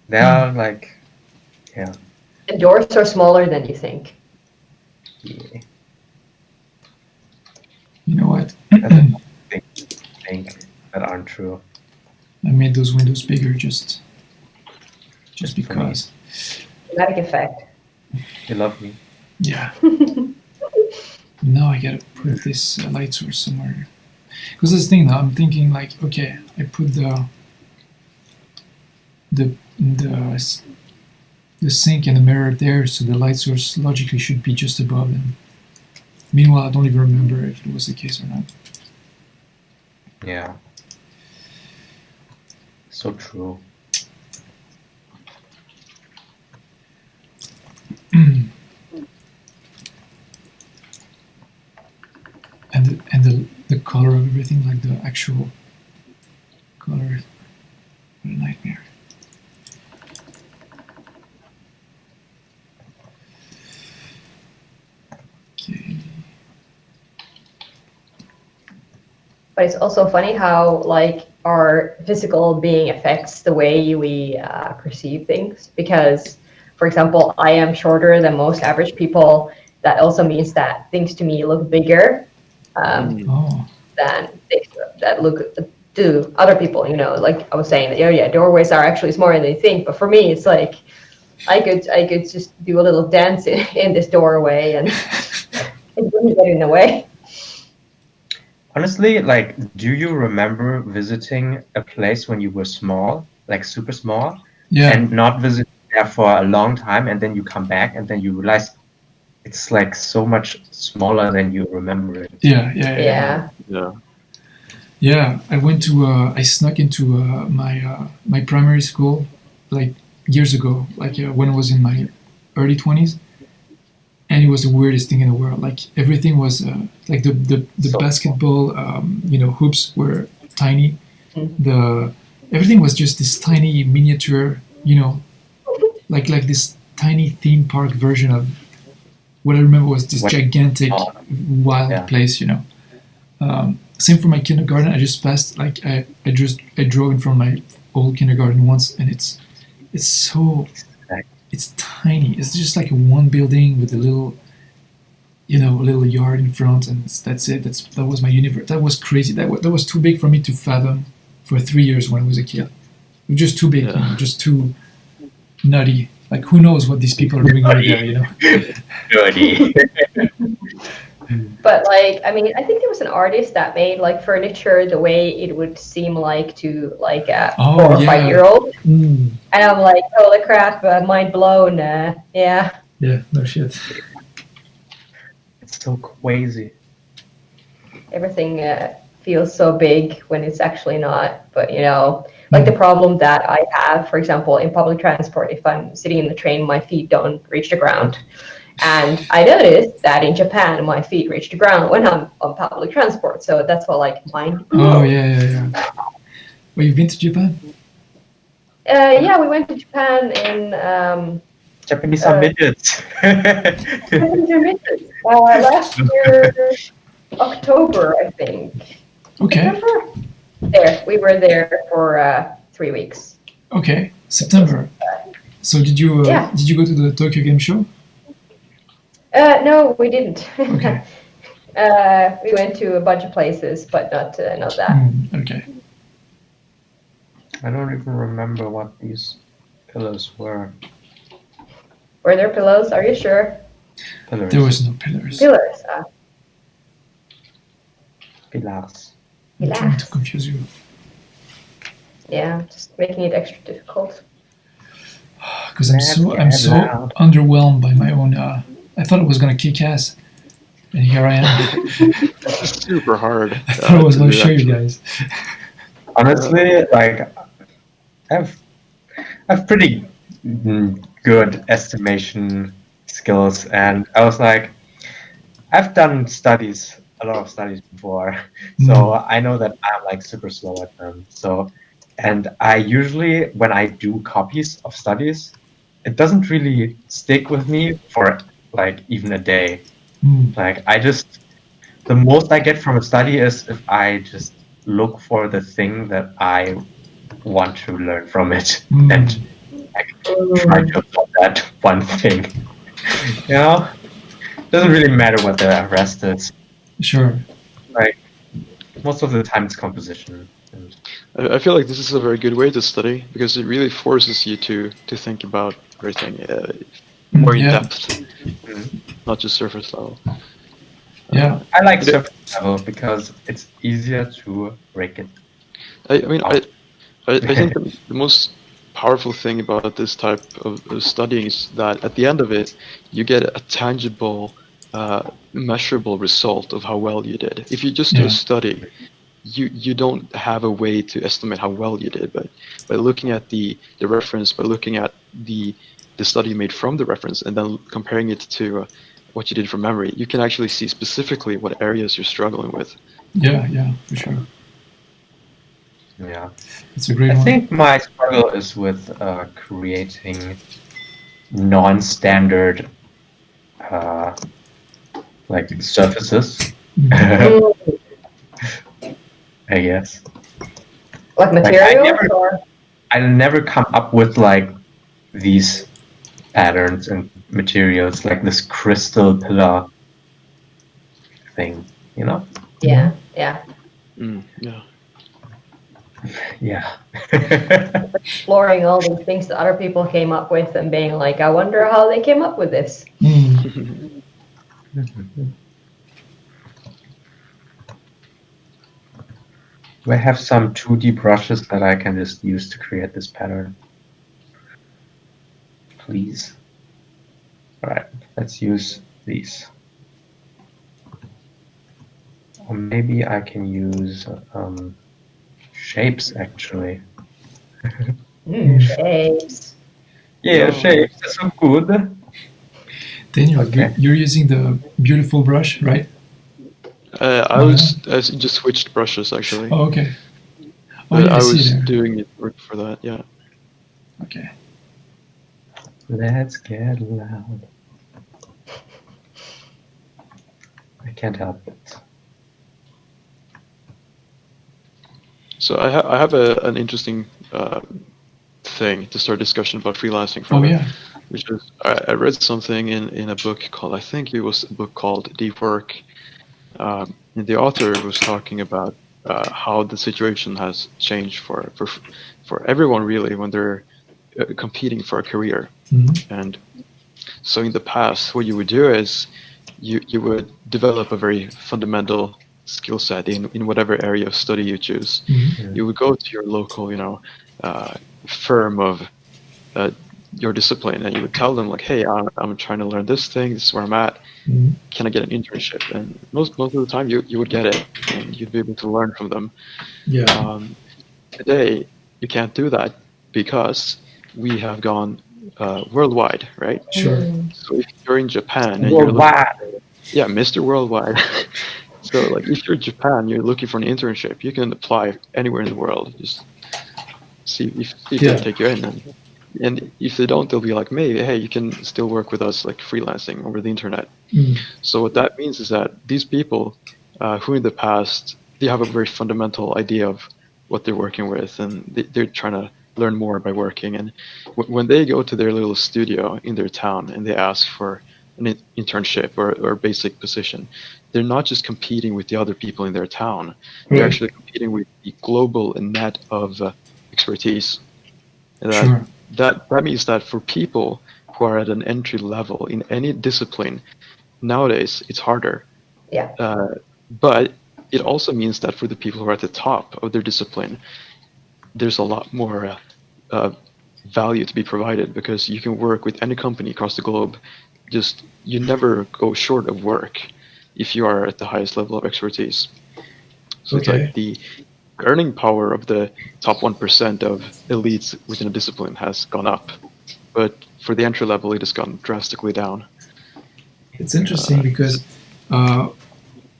They are like, yeah. The doors are smaller than you think. Yeah. You know what? That's a thing that aren't true. I made those windows bigger just Just for me. because. Dramatic effect. You love me. Yeah. Now I gotta put this light source somewhere. Because this thing now, I'm thinking like, okay, I put the sink and the mirror there, so the light source logically should be just above them. Meanwhile, I don't even remember if it was the case or not. Yeah. So true. And the color of everything, like the actual color, what a nightmare. Okay. But it's also funny how like our physical being affects the way we perceive things. Because, for example, I am shorter than most average people. That also means that things to me look bigger Oh. than things that look to other people. You know, like I was saying, doorways are actually smaller than you think. But for me, it's like I could just do a little dance in this doorway and it wouldn't get in the way. Honestly, like, do you remember visiting a place when you were small, like super small, Yeah. and not visit there for a long time, and then you come back and then you realize it's like so much smaller than you remember it. Yeah. Yeah. Yeah. I went to. I snuck into my primary school, like years ago, like when I was in my early 20s, and it was the weirdest thing in the world. Like everything was like the So basketball, hoops were tiny. Mhm. Everything was just this tiny miniature, like this tiny theme park version of what I remember was this What- gigantic wild Yeah. place. Same for my kindergarten. I just passed like I drove in front of my old kindergarten once, and it's so it's tiny. It's just like one building with a little yard in front, and that's it. That was my universe. That was crazy. That was too big for me to fathom for 3 years when I was a kid. It was just too big, Yeah. just too nutty. Like who knows what these people are doing over there? dirty. But like, I mean, I think there was an artist that made like furniture the way it would seem like to like a Oh, 4 or yeah. 5-year-old, Mm, and I'm like, holy crap, mind blown. Yeah, yeah, no shit. It's so crazy. everything feels so big when it's actually not. But like the problem that I have, for example, in public transport, if I'm sitting in the train, my feet don't reach the ground. And I noticed that in Japan, my feet reach the ground when I'm on public transport. So that's what like mind Oh blown. yeah. Well, you've been to Japan? Yeah, we went to Japan in Japanese are midgets. Intermittent. Last year, October, I think. Okay. September? There, we were there for 3 weeks. Okay. September. So did you Yeah. did you go to the Tokyo Game Show? No, we didn't. Okay. We went to a bunch of places, but not that. Okay. I don't even remember what these pillars were. Were there pillows? Are you sure? Pillars. There was no pillars. Pillars. Pillars. I'm trying to confuse you. Yeah, just making it extra difficult. Because I'm so loud. underwhelmed by my own. I thought it was gonna kick ass, and here I am. It's super hard. I thought I was gonna do show you actually. guys. Honestly, like I've pretty good estimation skills, and I was like, I've done a lot of studies before, so I know that I'm like super slow at them. So, and I usually, when I do copies of studies, it doesn't really stick with me for like even a day. Like the most I get from a study is if I just look for the thing that I want to learn from it and I try to absorb that one thing. You know, doesn't really matter what the rest is. Sure. Like most of the time, it's composition. And I feel like this is a very good way to study because it really forces you to think about everything more in Yeah. depth, not just surface level. Yeah. I like surface level because it's easier to break it. I mean, I think the most powerful thing about this type of studying is that at the end of it, you get a tangible, measurable result of how well you did. If you just do Yeah. a study, you don't have a way to estimate how well you did, but by looking at the reference, by looking at the study you made from the reference, and then comparing it to what you did from memory, you can actually see specifically what areas you're struggling with. Yeah, for sure. Yeah. It's a great I one. think my struggle is with creating non-standard like surfaces. I guess. Like materials or? I never come up with like these patterns and materials, like this crystal pillar thing, you know? Yeah. Yeah. Yeah. Exploring all these things that other people came up with and being like, I wonder how they came up with this. I have some 2D brushes that I can just use to create this pattern. Please. All right, let's use these. Or maybe I can use shapes, actually. Shapes. Yeah, shapes, that's so good. Daniel, Okay. you're using the beautiful brush, right? I just switched brushes actually. Oh, okay. Oh, yeah, I see was there. doing it for that, yeah. Okay. Let's get loud. I can't help it. So I have an interesting thing to start discussion about freelancing from. Oh, yeah. Which is I read something in a book called, I think it was a book called Deep Work. And the author was talking about how the situation has changed for everyone really when they're competing for a career. And so in the past, what you would do is you would develop a very fundamental skill set in whatever area of study you choose. You would go to your local, firm of your discipline, and you would tell them like, hey, I'm trying to learn this thing. This is where I'm at. Can I get an internship? And most of the time, you would get it, and you'd be able to learn from them. Yeah. Today, you can't do that because we have gone worldwide, right? Sure. So if you're in Japan and Worldwide. yeah, Mr. Worldwide. So like if you're in Japan, you're looking for an internship, you can apply anywhere in the world. Just see if they take you in. And And if they don't, they'll be like, maybe, hey, you can still work with us like freelancing over the internet. Mm. So what that means is that these people who in the past, they have a very fundamental idea of what they're working with, and they're trying to learn more by working. And when they go to their little studio in their town and they ask for an internship or basic position, they're not just competing with the other people in their town. They're Right. actually competing with the global net of expertise. And Sure. that means that for people who are at an entry level in any discipline, nowadays it's harder. Yeah. But it also means that for the people who are at the top of their discipline, there's a lot more value to be provided because you can work with any company across the globe. Just you never go short of work if you are at the highest level of expertise. So it's Okay. like the earning power of the top 1% of elites within a discipline has gone up, but for the entry level, it has gone drastically down. It's interesting because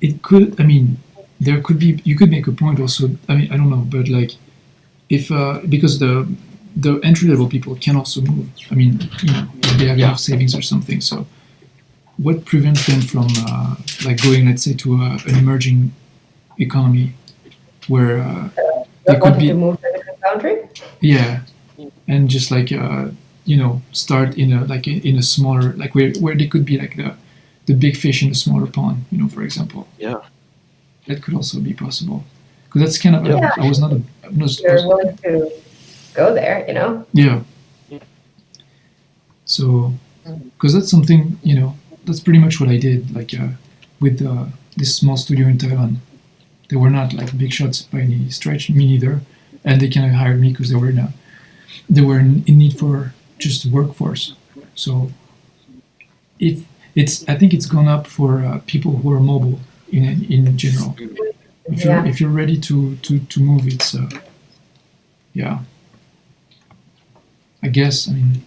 it could. I mean, there could be. You could make a point also. I mean, I don't know, but like, if because the entry level people can also move. I mean, if they have enough savings or something. So, what prevents them from like going, let's say, to an emerging economy where they Not could wanting to be, move to a different country? yeah, and just like start in a smaller, like where they could be like the big fish in a smaller pond, for example. Yeah. That could also be possible because that's kind of Yeah. I was not a You're willing to go there, yeah. So because that's something that's pretty much what I did like with this small studio in Taiwan. They were not like big shots by any stretch, me neither, and they kind of hired me because they were in need for just workforce. So if I think it's gone up for people who are mobile in general. If you're ready to move, it's yeah. I guess, I mean,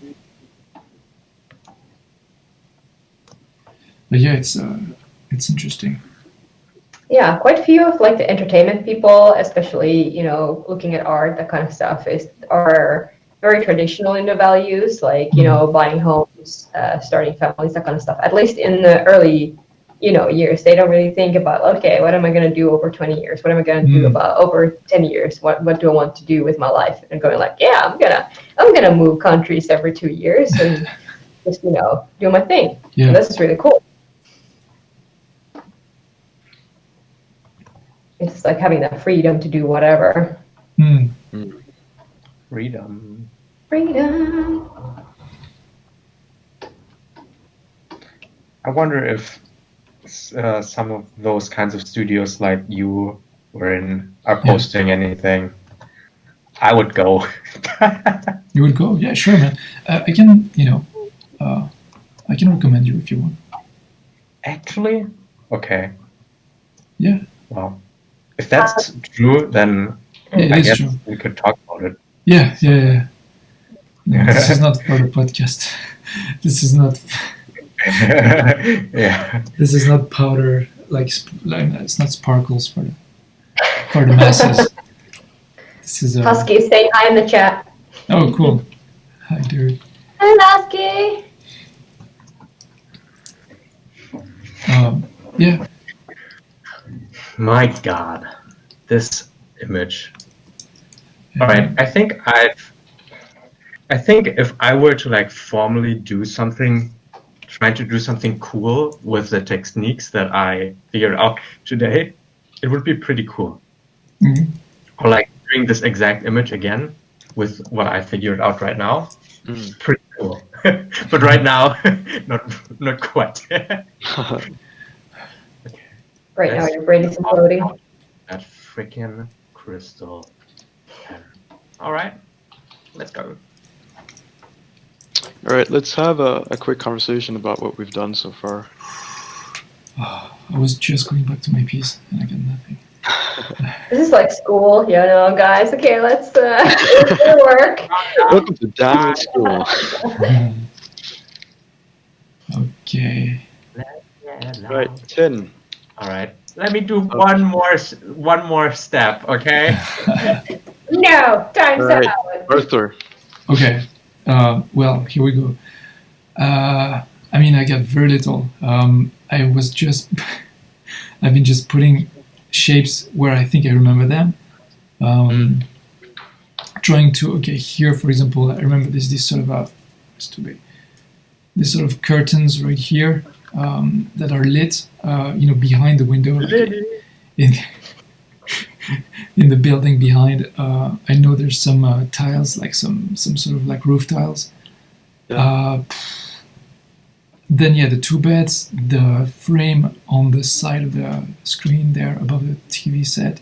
but yeah, it's interesting. Yeah, quite a few of like the entertainment people, especially, looking at art, that kind of stuff, are very traditional in their values, like, buying homes, starting families, that kind of stuff. At least in the early, years, they don't really think about, okay, what am I going to do over 20 years? What am I going to do about over 10 years? What do I want to do with my life? And going like, yeah, I'm gonna move countries every 2 years and just, do my thing. Yeah. And this is really cool. It's like having that freedom to do whatever. Freedom. Freedom. I wonder if some of those kinds of studios like you were in are posting anything. I would go. You would go? Yeah, sure, man. I can, I can recommend you if you want. Actually? Okay. Yeah. Well, if that's true, then I guess we could talk about it. Yeah. No, this is not for the podcast. This is not. Yeah. This is not powder it's not sparkles for the masses. This is Husky saying hi in the chat. Oh, cool. Hi, dude. Hi, Husky. Yeah. My God, this image. All right, I think if I were to like formally do something, trying to do something cool with the techniques that I figured out today, it would be pretty cool. Mm-hmm. Or like doing this exact image again with what I figured out right now, pretty cool. But right now, not quite. Okay. Right now, your brain is imploding. That freaking crystal. All right, let's go. All right, let's have a quick conversation about what we've done so far. I was just going back to my piece and I got nothing. This is like school, guys. Okay, let's work. Welcome to Daniel School. Okay. Right, 10. All right, let me do one more step, okay? No, time's All right, out. Arthur. Okay. Well, here we go. I mean, I got very little. I was just, I've been just putting shapes where I think I remember them. Um, Trying to, okay, here, for example, I remember there's this sort of it's too big. This sort of curtains right here that are lit, behind the window, like in, in the building behind. I know there's some tiles, like some sort of like roof tiles. Yeah. Then yeah, the two beds, the frame on the side of the screen there above the TV set,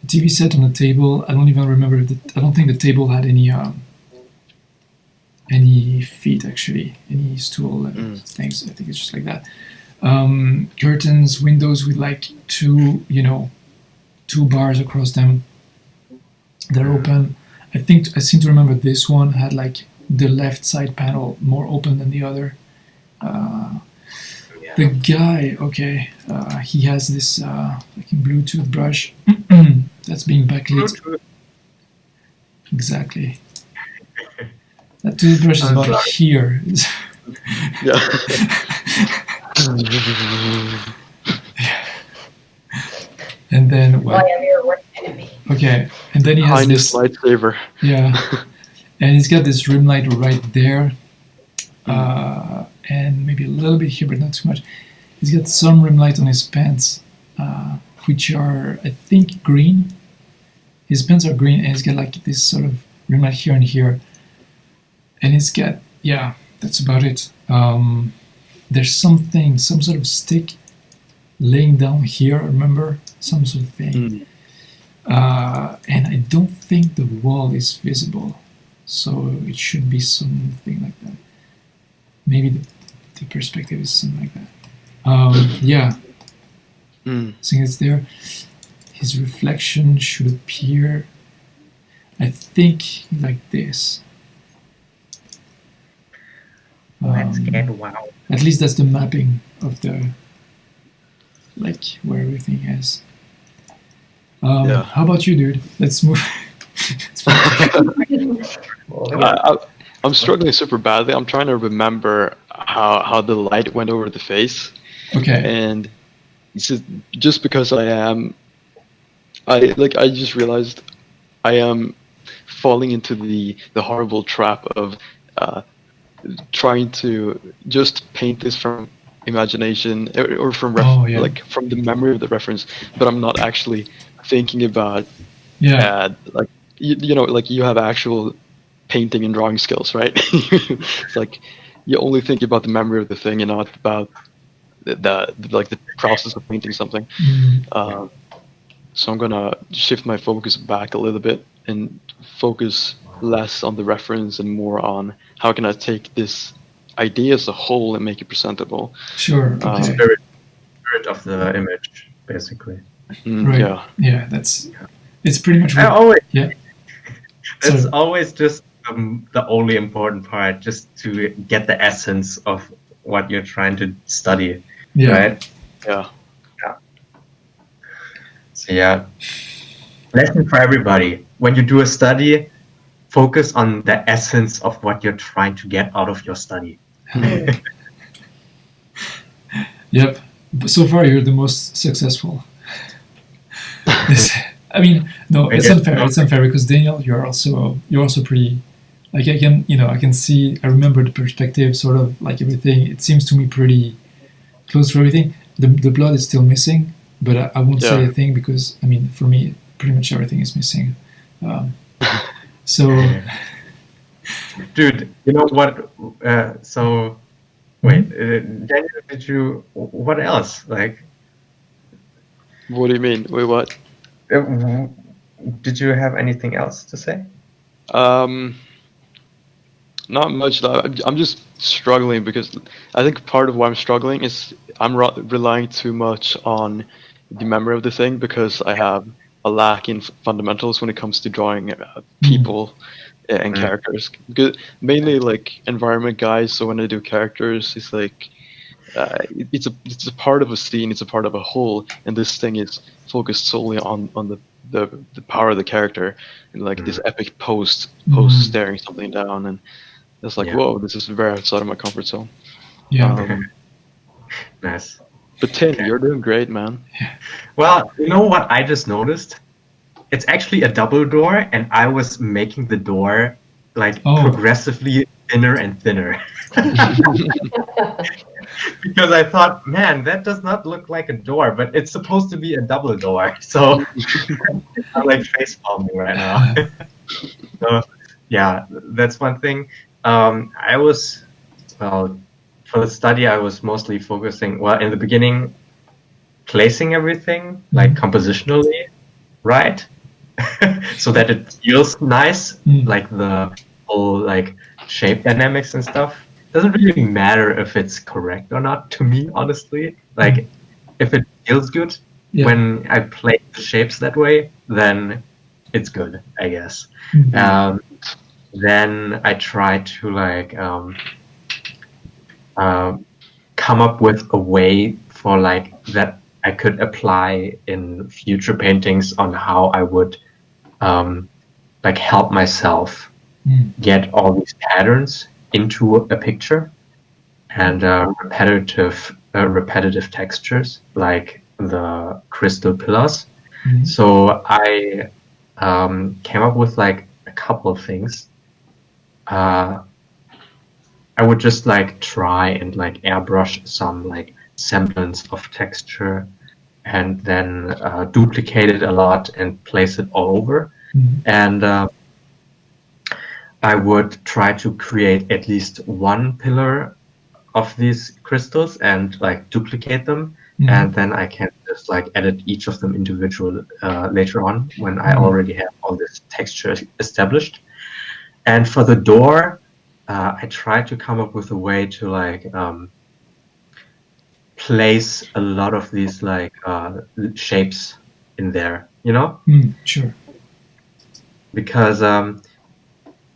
the TV set on the table. I don't even remember. I don't think the table had any feet actually, any stool things. I think it's just like that. Curtains, windows with like two bars across them. They're open. I seem to remember this one had like the left side panel more open than the other. The guy, okay, he has this like Bluetooth brush that's being backlit. Exactly. That toothbrush is about here. Yeah. And then I what? am your worst enemy. Okay, and then he has Highness this. lightsaber. Yeah, and he's got this rim light right there, and maybe a little bit here, but not too much. He's got some rim light on his pants, which are, I think, green. His pants are green, and he's got like this sort of rim light here and here. And he's got, yeah, that's about it. There's something, some sort of stick laying down here, remember? Some sort of thing. And I don't think the wall is visible. So it should be something like that. Maybe the perspective is something like that. Yeah. I think it's there. His reflection should appear, I think, like this. Let's get wow. At least that's the mapping of the, like, where everything is. Yeah. How about you, dude? Let's move. I'm struggling super badly. I'm trying to remember how the light went over the face, Okay. and it's just because I just realized I am falling into the horrible trap of trying to just paint this from imagination or from Yeah. like from the memory of the reference, but I'm not actually thinking about Yeah. like like you have actual painting and drawing skills, right? It's like you only think about the memory of the thing and not about the process of painting something. So I'm gonna shift my focus back a little bit and focus less on the reference and more on how can I take this idea as a whole and make it presentable. Sure. Okay. Spirit of the image, basically. Right. Yeah. Yeah. It's pretty much. I always. Yeah. It's Sorry. always just the only important part, just to get the essence of what you're trying to study, Yeah. right? Yeah. So yeah, lesson for everybody: when you do a study, focus on the essence of what you're trying to get out of your study. Yep. But so far, you're the most successful. I mean, no, it's unfair. It's unfair because Daniel, you're also pretty. Like I can see. I remember the perspective, sort of like everything. It seems to me pretty close to everything. The blood is still missing, but I won't say a thing because I mean, for me, pretty much everything is missing. So, dude, you know what? So, wait, Daniel, did you? What else? Like, What do you mean? Wait, what? Did you have anything else to say? Not much. I'm just struggling because I think part of why I'm struggling is I'm relying too much on the memory of the thing because I have a lack in fundamentals when it comes to drawing people and characters. Because mainly like environment guys. So when I do characters, it's like it's a part of a scene. It's a part of a whole, and this thing is focused solely on the power of the character and like this epic pose staring something down and It's like, Yeah. whoa, this is very outside of my comfort zone. Yeah. Nice. But Tin, Okay. you're doing great, man. Well, you know what I just noticed? It's actually a double door, and I was making the door like Oh. progressively thinner and thinner. Because I thought, man, that does not look like a door, but it's supposed to be a double door. So I'm like face palming right now. So yeah, that's one thing. I was, well, for the study, I was mostly focusing, well, in the beginning, placing everything like compositionally right, so that it feels nice, like the whole like shape dynamics and stuff. Doesn't really matter if it's correct or not to me, honestly. Like if it feels good Yeah. when I play the shapes that way, then it's good, I guess. Then I try to like come up with a way for like that I could apply in future paintings on how I would like help myself get all these patterns into a picture and repetitive textures like the crystal pillars. So I came up with like a couple of things. I would just like try and like airbrush some like semblance of texture and then duplicate it a lot and place it all over. And I would try to create at least one pillar of these crystals and like duplicate them. And then I can just like edit each of them individually later on when I already have all this texture established. And for the door, I try to come up with a way to like place a lot of these like shapes in there, you know? Sure. Because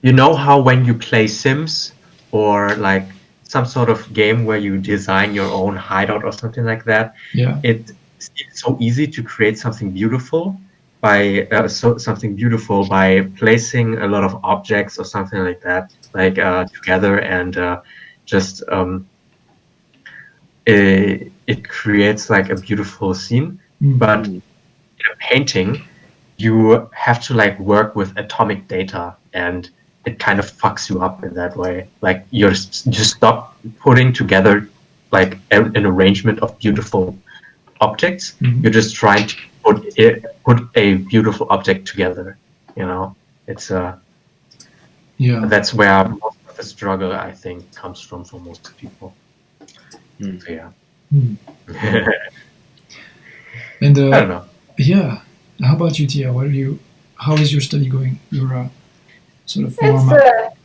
you know how when you play Sims or like some sort of game where you design your own hideout or something like that, Yeah. it seems so easy to create something beautiful by placing a lot of objects or something like that, like together, and just it creates like a beautiful scene. But in a painting, you have to like work with atomic data, and it kind of fucks you up in that way. Like you stop putting together like an arrangement of beautiful objects. You're just trying to put a beautiful object together. You know, it's Yeah. that's where most of the struggle, I think, comes from for most people. So yeah. And I don't know. yeah. How about you, Tia? How is your study going? Your sort of It's warm up.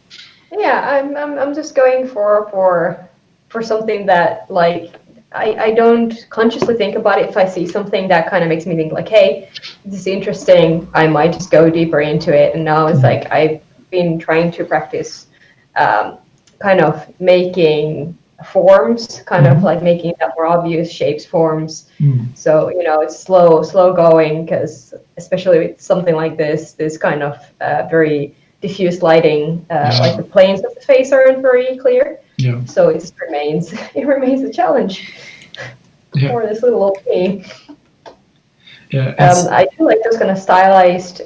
yeah, I'm just going for something that like I don't consciously think about it. If I see something that kind of makes me think like, hey, this is interesting, I might just go deeper into it. And now it's like I've been trying to practice kind of making forms, kind of like making that more obvious shapes, forms. So it's slow going, because especially with something like this kind of very diffuse lighting, like the planes of the face aren't very clear. Yeah. So it remains a challenge for this little old me. Yeah. I do like those kind of stylized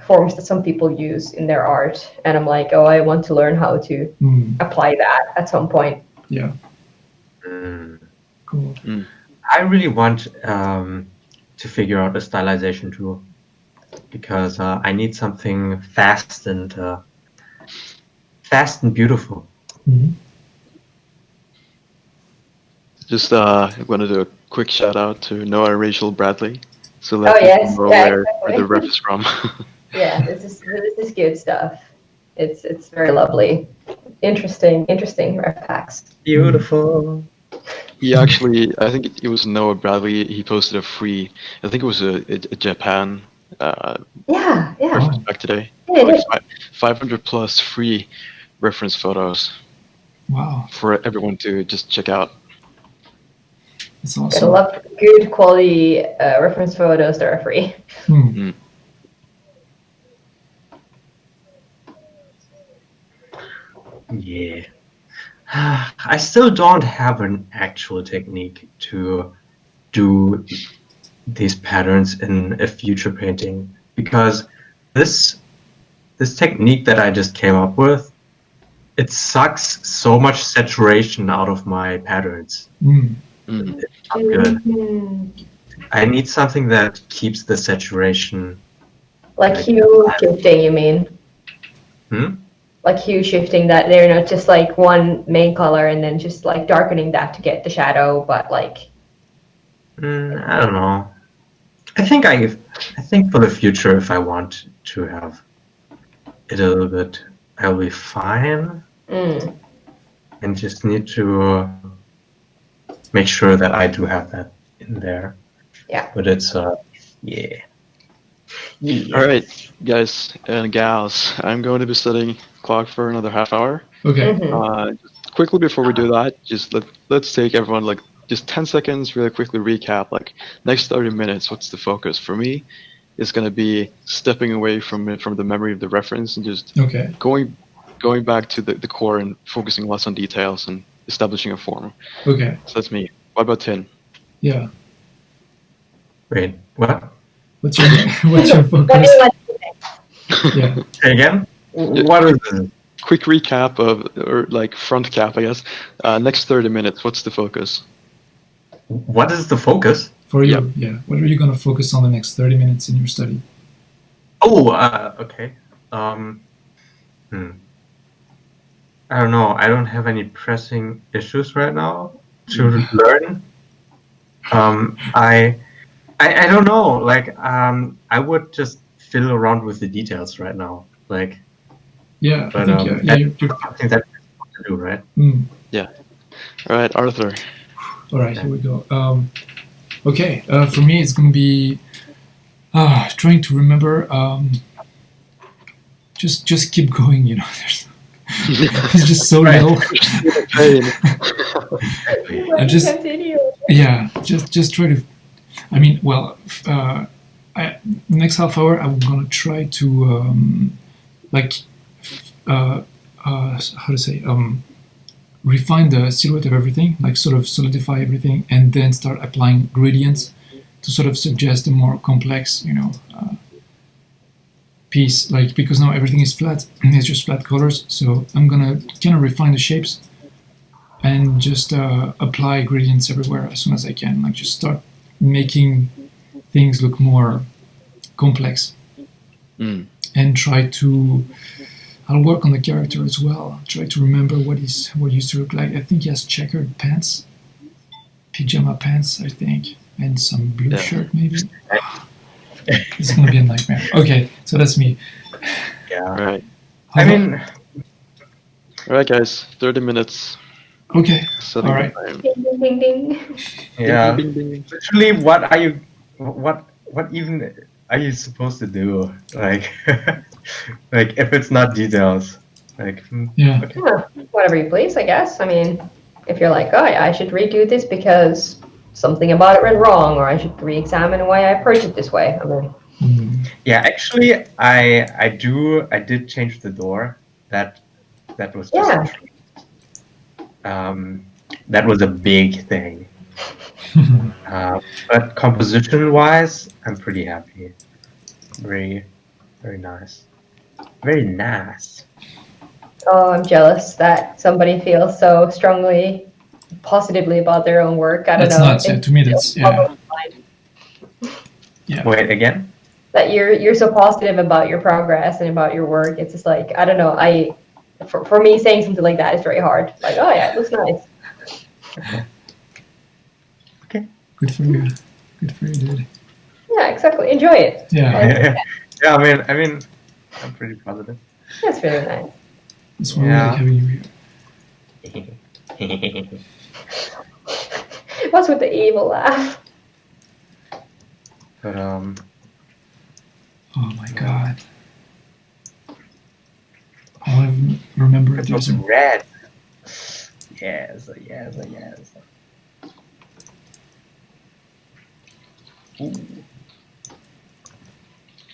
forms that some people use in their art, and I'm like, oh, I want to learn how to apply that at some point. Yeah. Cool. I really want to figure out a stylization tool, because I need something fast and beautiful. Just I'm going to do a quick shout out to Noah and Rachel Bradley, so Oh let people yes, know yeah, where exactly. the ref is from. Yeah, this is good stuff. It's very lovely, interesting ref packs. Beautiful. He actually, I think it was Noah Bradley. He posted a free, I think it was a Japan Yeah. reference back today. Yeah, it is. 500 plus free reference photos. Wow. For everyone to just check out. That's Gotta awesome. love good quality reference photos that are free. Yeah. I still don't have an actual technique to do these patterns in a future painting because this this technique that I just came up with, it sucks so much saturation out of my patterns. Mm. Mm. It's not good. Mhm. I need something that keeps the saturation. Like Like, hue shifting, you mean? hmm? Like hue shifting, that they're not just like one main color and then just like darkening that to get the shadow, but like I don't know. I think for the future, if I want to have it a little bit, I'll be fine. mm, And just need to make sure that I do have that in there. yeah. But it's yeah. Yeah. All right, guys and gals, I'm going to be setting clock for another half hour. Okay. Just quickly before we do that, just let's take everyone like just 10 seconds, really quickly recap. Like next 30 minutes, what's the focus for me? It's going to be stepping away from the memory of the reference and just Okay. going back to the core and focusing less on details and establishing a form. Okay. So that's me. What about Tin? Yeah. Wait, what? What's your what's your What focus? do you want to say? Yeah. Say again? What is this? Quick recap of, or like front cap, I guess. Next 30 minutes, what's the focus? What is the focus? For you, Yep. yeah. What are you gonna focus on the next 30 minutes in your study? Oh, okay. Hmm. I don't know. I don't have any pressing issues right now to learn. I don't know. Like, I would just fiddle around with the details right now. Like, Yeah, I but think yeah, you're something that I want to do, right? All right, Arthur. all right. Here we go. Okay, for me it's gonna be trying to remember. Just keep going. You know, it's just so Right. little. Exactly. just Continue. yeah, just try to. I mean, well, next half hour I'm gonna try to like how to say refine the silhouette of everything, like sort of solidify everything, and then start applying gradients to sort of suggest a more complex, piece. Like because now everything is flat, it's just flat colors. So I'm gonna kind of refine the shapes and just apply gradients everywhere as soon as I can. Like just start making things look more complex Mm. and try to. I'll work on the character as well. Try to remember what used to look like. I think he has checkered pants, pajama pants, I think, and some blue Yeah. shirt maybe. It's gonna be a nightmare. Okay, so that's me. Yeah. All right. I mean, All right, guys. 30 minutes. Okay, Setting all right. the time. Ding, ding, ding, ding. yeah. Ding, ding, ding. Literally, what even are you supposed to do? Like, like if it's not details, like, Yeah. okay. Yeah, whatever you please, I guess. I mean, if you're like, oh, yeah, I should redo this because something about it went wrong, or I should re-examine why I approached it this way. I mean, Yeah, actually, I did change the door. That was just Yeah. that was a big thing. But composition-wise, I'm pretty happy. Very, very nice. Very nice. oh, I'm jealous that somebody feels so strongly, positively about their own work. I don't That's know. nuts. Yeah, to me, that's yeah. Yeah. Wait, again? That you're so positive about your progress and about your work. It's just like, I don't know. For me, saying something like that is very hard. Like, oh yeah, it looks nice. Okay. Good for you. Good for you, dude. Yeah, exactly. Enjoy it. Yeah. Yeah, I mean, I'm pretty positive. That's really nice. That's why we like having you here. What's with the evil laugh? But Oh my god. All I remember it there's was a red. Yes, yes, yes. Ooh.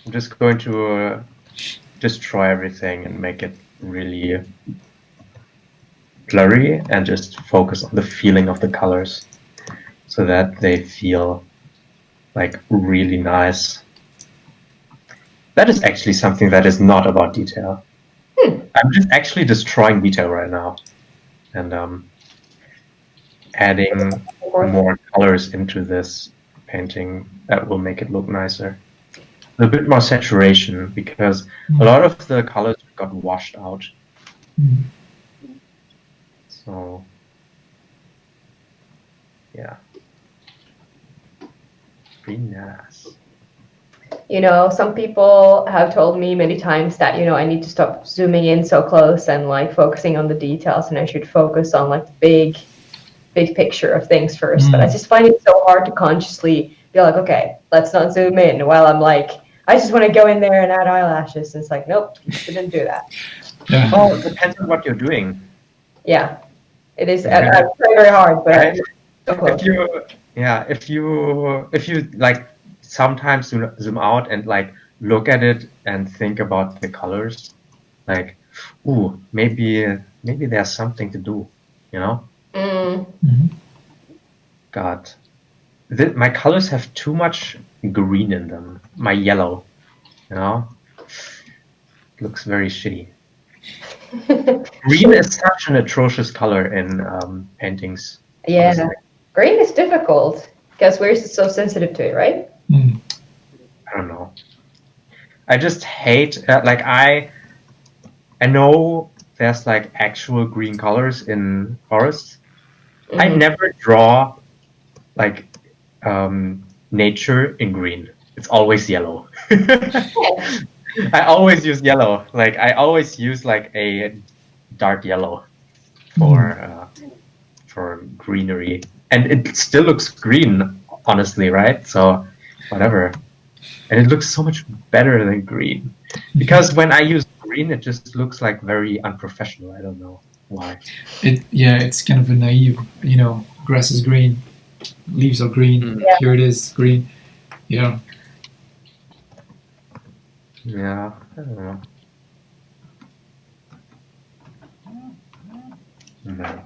I'm just going to destroy everything and make it really blurry and just focus on the feeling of the colors so that they feel like really nice. That is actually something that is not about detail. I'm just actually destroying detail right now and adding more colors into this painting that will make it look nicer. A bit more saturation because a lot of the colors got washed out. So yeah, pretty nice. You know, some people have told me many times that, you know, I need to stop zooming in so close and like focusing on the details, and I should focus on like the big picture of things first. But I just find it so hard to consciously be like, okay, let's not zoom in while I'm like, I just want to go in there and add eyelashes. And it's like, nope, you shouldn't do that. Yeah. Oh, it depends on what you're doing. Yeah, it is. Yeah. I try very hard, but Right? so close. If you like sometimes zoom out and like look at it and think about the colors, like, ooh, maybe there's something to do, you know? God, my colors have too much green in them. My yellow, you know, looks very shitty. Green is such an atrocious color in paintings. Yeah, honestly. green is difficult because we're so sensitive to it, right? I don't know. I just hate like I know there's like actual green colors in forests. I never draw like nature in green. It's always yellow. I always use yellow. Like I always use like a dark yellow for greenery, and it still looks green, honestly, right? So whatever. And it looks so much better than green. Because when I use green, it just looks like very unprofessional. I don't know why. It's kind of a naive, you know, grass is green, leaves are green, here it is, green. Yeah. Yeah, I don't know. No.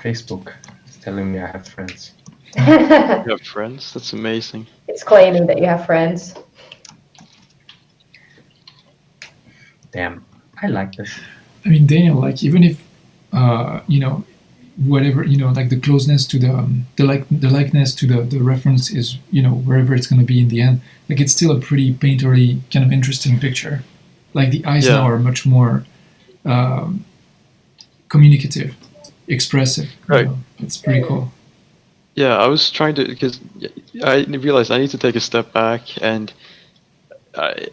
Facebook is telling me I have friends. You have friends? That's amazing. It's claiming that you have friends. Damn, I like this. I mean, Daniel, like even if you know, whatever, you know, like the closeness to the likeness to the reference is, you know, wherever it's going to be in the end, like it's still a pretty painterly kind of interesting picture. Like the eyes now are much more communicative, expressive. Right. You know? It's pretty cool. Yeah, I was trying to, because I realized I need to take a step back and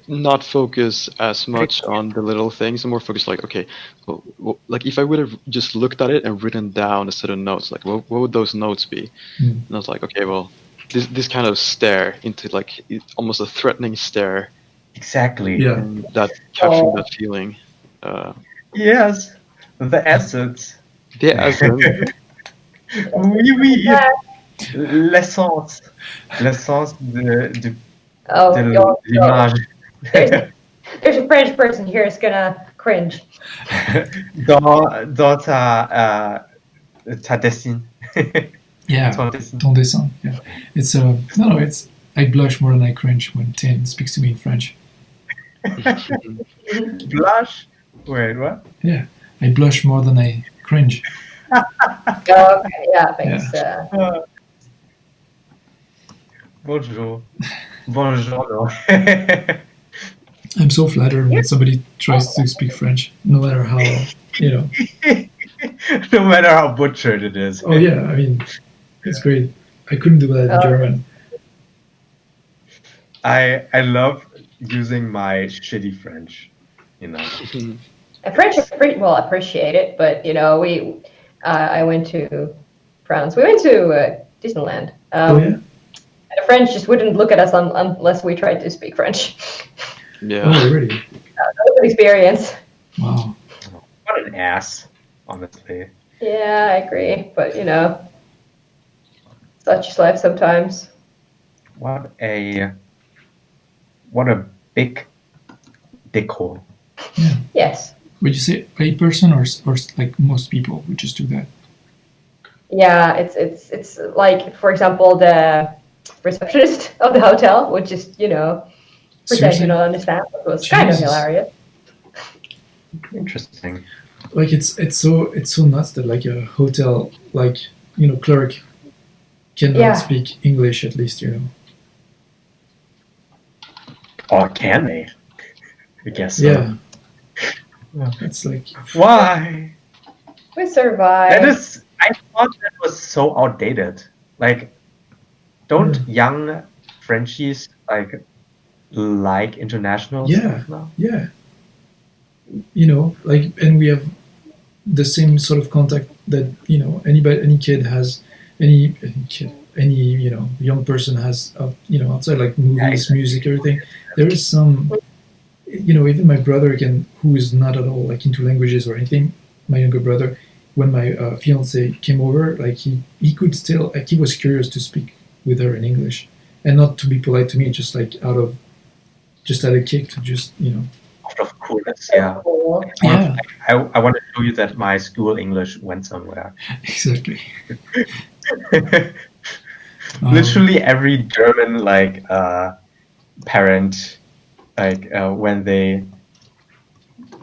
not focus as much on the little things and more focus like, okay, well, like if I would have just looked at it and written down a set of notes, like what would those notes be? And I was like, okay, well, this kind of stare into like almost a threatening stare. Exactly. Yeah. And that capturing that feeling. Yes, the essence. The essence. Oui. L'essence. L'essence de l'image. There's a French person here who's gonna cringe. dans ta dessin. Yeah, ton dessin. Yeah, it's no, it's I blush more than I cringe when Tin speaks to me in French. Blush? Wait, what? Yeah, I blush more than I cringe. Okay, yeah, thanks. Yeah. Bonjour. Bonjour. I'm so flattered when somebody tries to speak French, no matter how, you know. No matter how butchered it is. Oh yeah, I mean, it's great. I couldn't do that in German. I love using my shitty French, you know. French, well, appreciate it, but you know, I went to France. We went to Disneyland. Oh yeah. And the French just wouldn't look at us unless we tried to speak French. Yeah. Oh really? That was an experience. Wow. What an ass, honestly. Yeah, I agree, but you know, such is life sometimes. What a big dickhole. Yeah. Yes. Would you say a person or like most people would just do that? Yeah, it's like, for example, the receptionist of the hotel would just, pretend to Seriously? not understand. It was kind of Jesus. hilarious. Interesting. Like it's so nuts that like a hotel like clerk cannot Yeah. speak English at least. Or can they? I guess so. Yeah, Yeah. it's like Why? We survived. That is. I thought that was so outdated. Like, don't young Frenchies like international yeah, stuff now? yeah. Like, and we have the same sort of contact that any kid has, any young person has, outside like Yeah, movies, exactly. music, everything. There is some, even my brother who is not at all like into languages or anything. My younger brother, when my fiance came over, like he could still like he was curious to speak with her in English, and not to be polite to me, just like out of kick to just Out of coolness, So yeah. cool. yeah, I want to show you that my school English went somewhere. exactly. Literally every German parent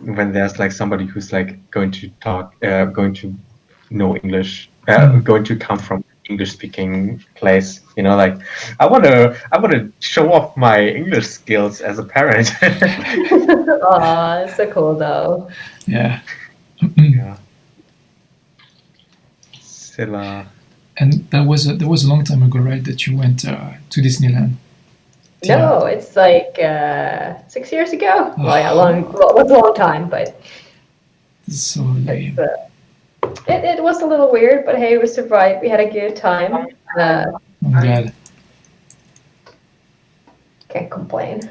when there's like somebody who's like going to talk going to know English going to come from English speaking place, like I want to show off my English skills as a parent. Aw, so cool though. Yeah. Yeah. Silla. And that was a long time ago, right? That you went to Disneyland. Tiia. No, it's like 6 years ago. Well, yeah, well, it was a long time, but This is so lame. it was a little weird. But hey, we survived. We had a good time. I'm glad. Can't complain.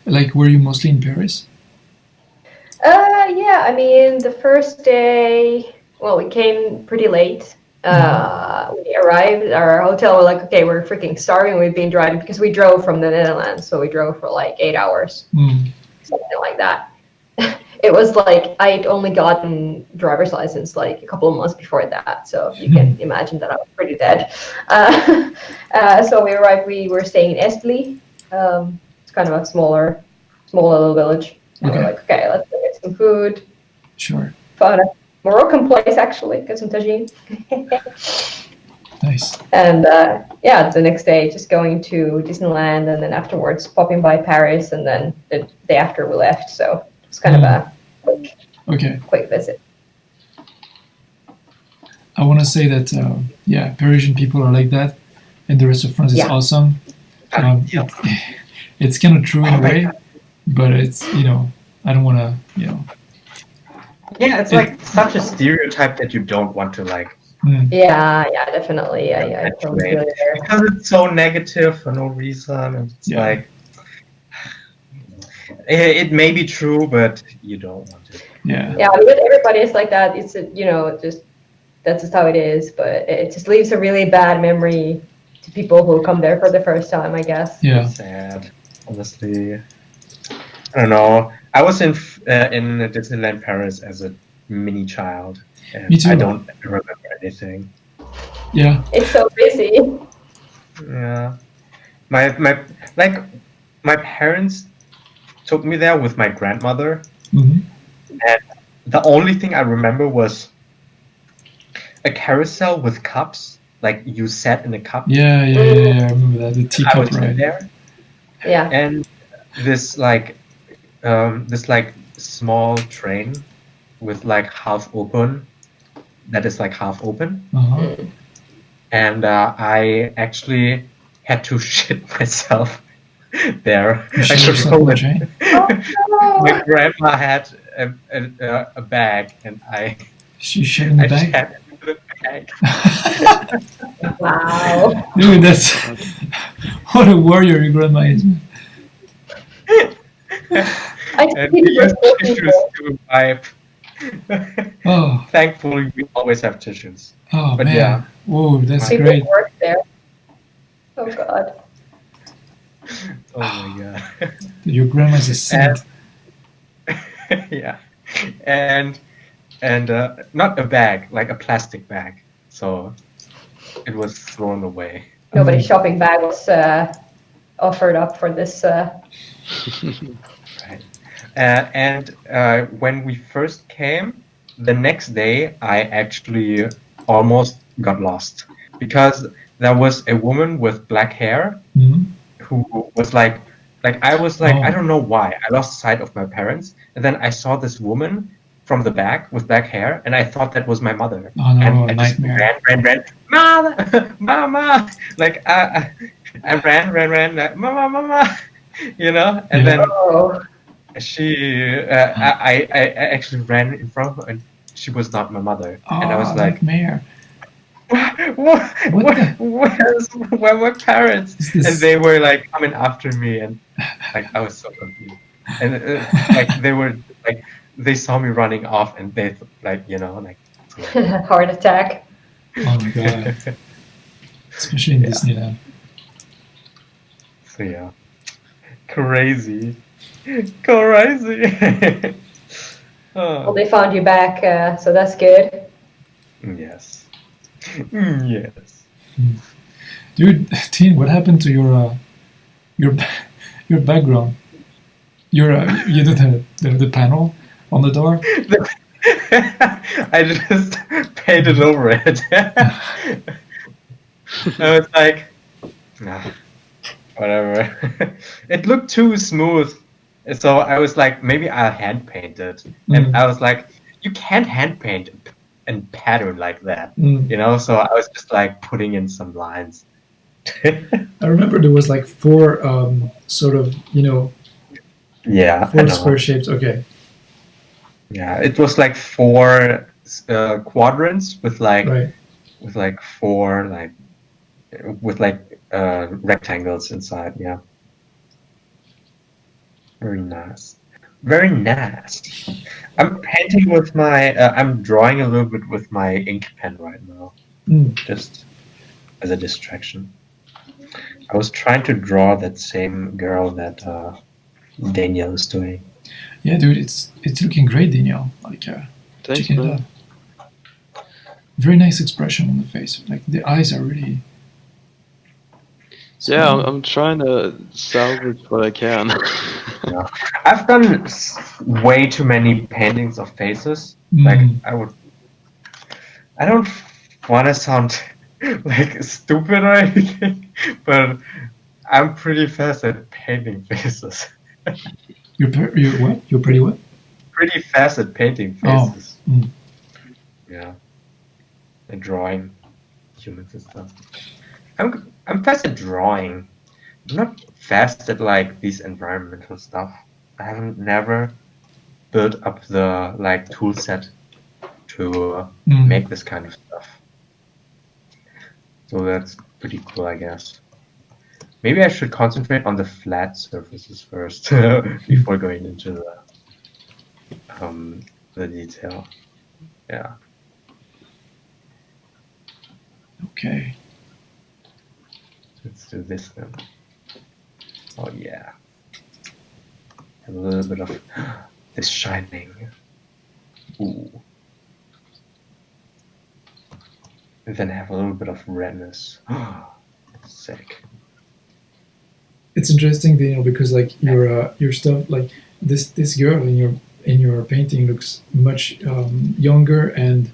Like, were you mostly in Paris? Yeah, I mean, the first day, well, we came pretty late. We arrived at our hotel. We're like, okay, we're freaking starving. We've been driving because we drove from the Netherlands, so we drove for like 8 hours, something like that. It was like I'd only gotten driver's license like a couple of months before that, so you can imagine that I was pretty dead. So we arrived. We were staying in Estely. It's kind of a small little village. And we're Okay. like, okay, let's go get some food. Sure. Found a Moroccan place actually, get some tagine. Nice. And yeah, the next day just going to Disneyland, and then afterwards popping by Paris, and then the day after we left. So it's kind of a Okay. quick visit. I want to say that yeah, Parisian people are like that, and the rest of France is Yeah. awesome. It's kind of true in a way, but it's I don't want to Yeah, it's like such a stereotype that you don't want to like Yeah, definitely. I totally feel you there. because it's so negative for no reason, and it's Yeah. like it may be true, but you don't want it. Yeah. Yeah, but everybody is like that. It's just that's just how it is. But it just leaves a really bad memory to people who come there for the first time, I guess. Yeah. Sad, honestly. I don't know. I was in Disneyland Paris as a mini child, and Me too. I don't remember anything. Yeah. It's so busy. Yeah, my parents took me there with my grandmother, hmm and the only thing I remember was a carousel with cups. Like you sat in a cup. Yeah. I remember that, the I teacup was in ride. there, Yeah. and this small train with like half open. That is like half open, Uh-huh. and I actually had to shit myself there. You I shit should yourself roll on the it. train? My grandma had a bag, and She shit in the I just bag? had the bag. Wow. Dude, that's what a warrior your grandma is, man. I and think we we're use poor tissues people. to wipe. Oh, Thankfully, we always have tissues. oh But yeah, man. Whoa, that's my, People great. work there. Oh God. oh my god. Your grandma's a And saint. yeah, and not a bag, like a plastic bag. So it was thrown away. Nobody's shopping bag was offered up for this. Right. And when we first came, the next day I actually almost got lost because there was a woman with black hair Mhm. who was like I was like, I Oh, don't know why. I lost sight of my parents, and then I saw this woman from the back with black hair, and I thought that was my mother. oh And no, a I just nightmare. ran, mama, mama, like I ran, like, mama, and Yeah. then Oh, I actually ran in front of her, and she was not my mother, and I was Oh, like, nightmare. what, What the? where were parents? Is And this? they were like coming after me, and like I was so confused. And like they were like they saw me running off, and they like like so, heart attack. Oh my god. Especially in yeah. Disneyland. So yeah, crazy, crazy. Well, Oh, they found you back, so that's good. yes, yes. Dude, Teen, what happened to your your background? You did the panel on the door. I just painted over it. I was like, nah, whatever. It looked too smooth. So I was like, maybe I'll hand paint it. And Mm, I was like, you can't hand paint and pattern like that. mm. So I was just like putting in some lines. I remember there was like four sort of Yeah, I four square know. shapes. Okay, Yeah, it was like four quadrants with right. four rectangles inside. Yeah, very nice. Very nice. I'm painting with my. I'm drawing a little bit with my ink pen right now, Mm. just as a distraction. I was trying to draw that same girl that Danielle is doing. Yeah, dude, it's looking great, Danielle. Like Thanks, checking it out. man. Very nice expression on the face. Like the eyes are really. Yeah, Smiling. I'm trying to salvage what I can. Yeah. I've done way too many paintings of faces. Like Mm. I don't want to sound like stupid or anything, but I'm pretty fast at painting faces. You're what? You're pretty what? Pretty fast at painting Oh. faces. Mm. Yeah, and drawing humans and stuff. I'm fast at drawing. I'm not fast at like these environmental stuff. I haven't never built up the like tool set to Mm. make this kind of stuff. So that's pretty cool, I guess. Maybe I should concentrate on the flat surfaces first before going into the detail. Yeah. Okay. Let's do this then. Oh yeah. A little bit of this shining. Ooh. And then have a little bit of redness. Sick. It's interesting, Daniel, because like your stuff, like this girl in your painting looks much younger and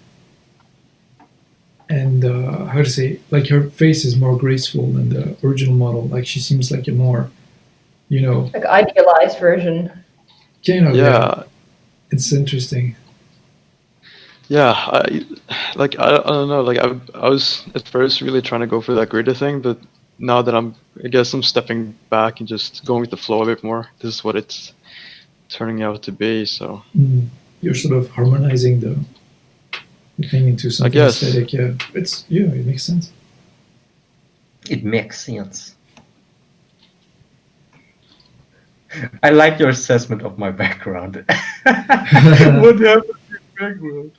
how to say, like her face is more graceful than the original model. Like she seems like a more, Like idealized version. kind of, yeah. Yeah, It's interesting. yeah. I don't know. Like I was at first really trying to go for that glitter thing, but now that I guess I'm stepping back and just going with the flow a bit more. This is what it's turning out to be. So Mm. You're sort of harmonizing the thing into I something guess. aesthetic. Yeah, it makes sense. It makes sense. I like your assessment of my background. What happened to your background?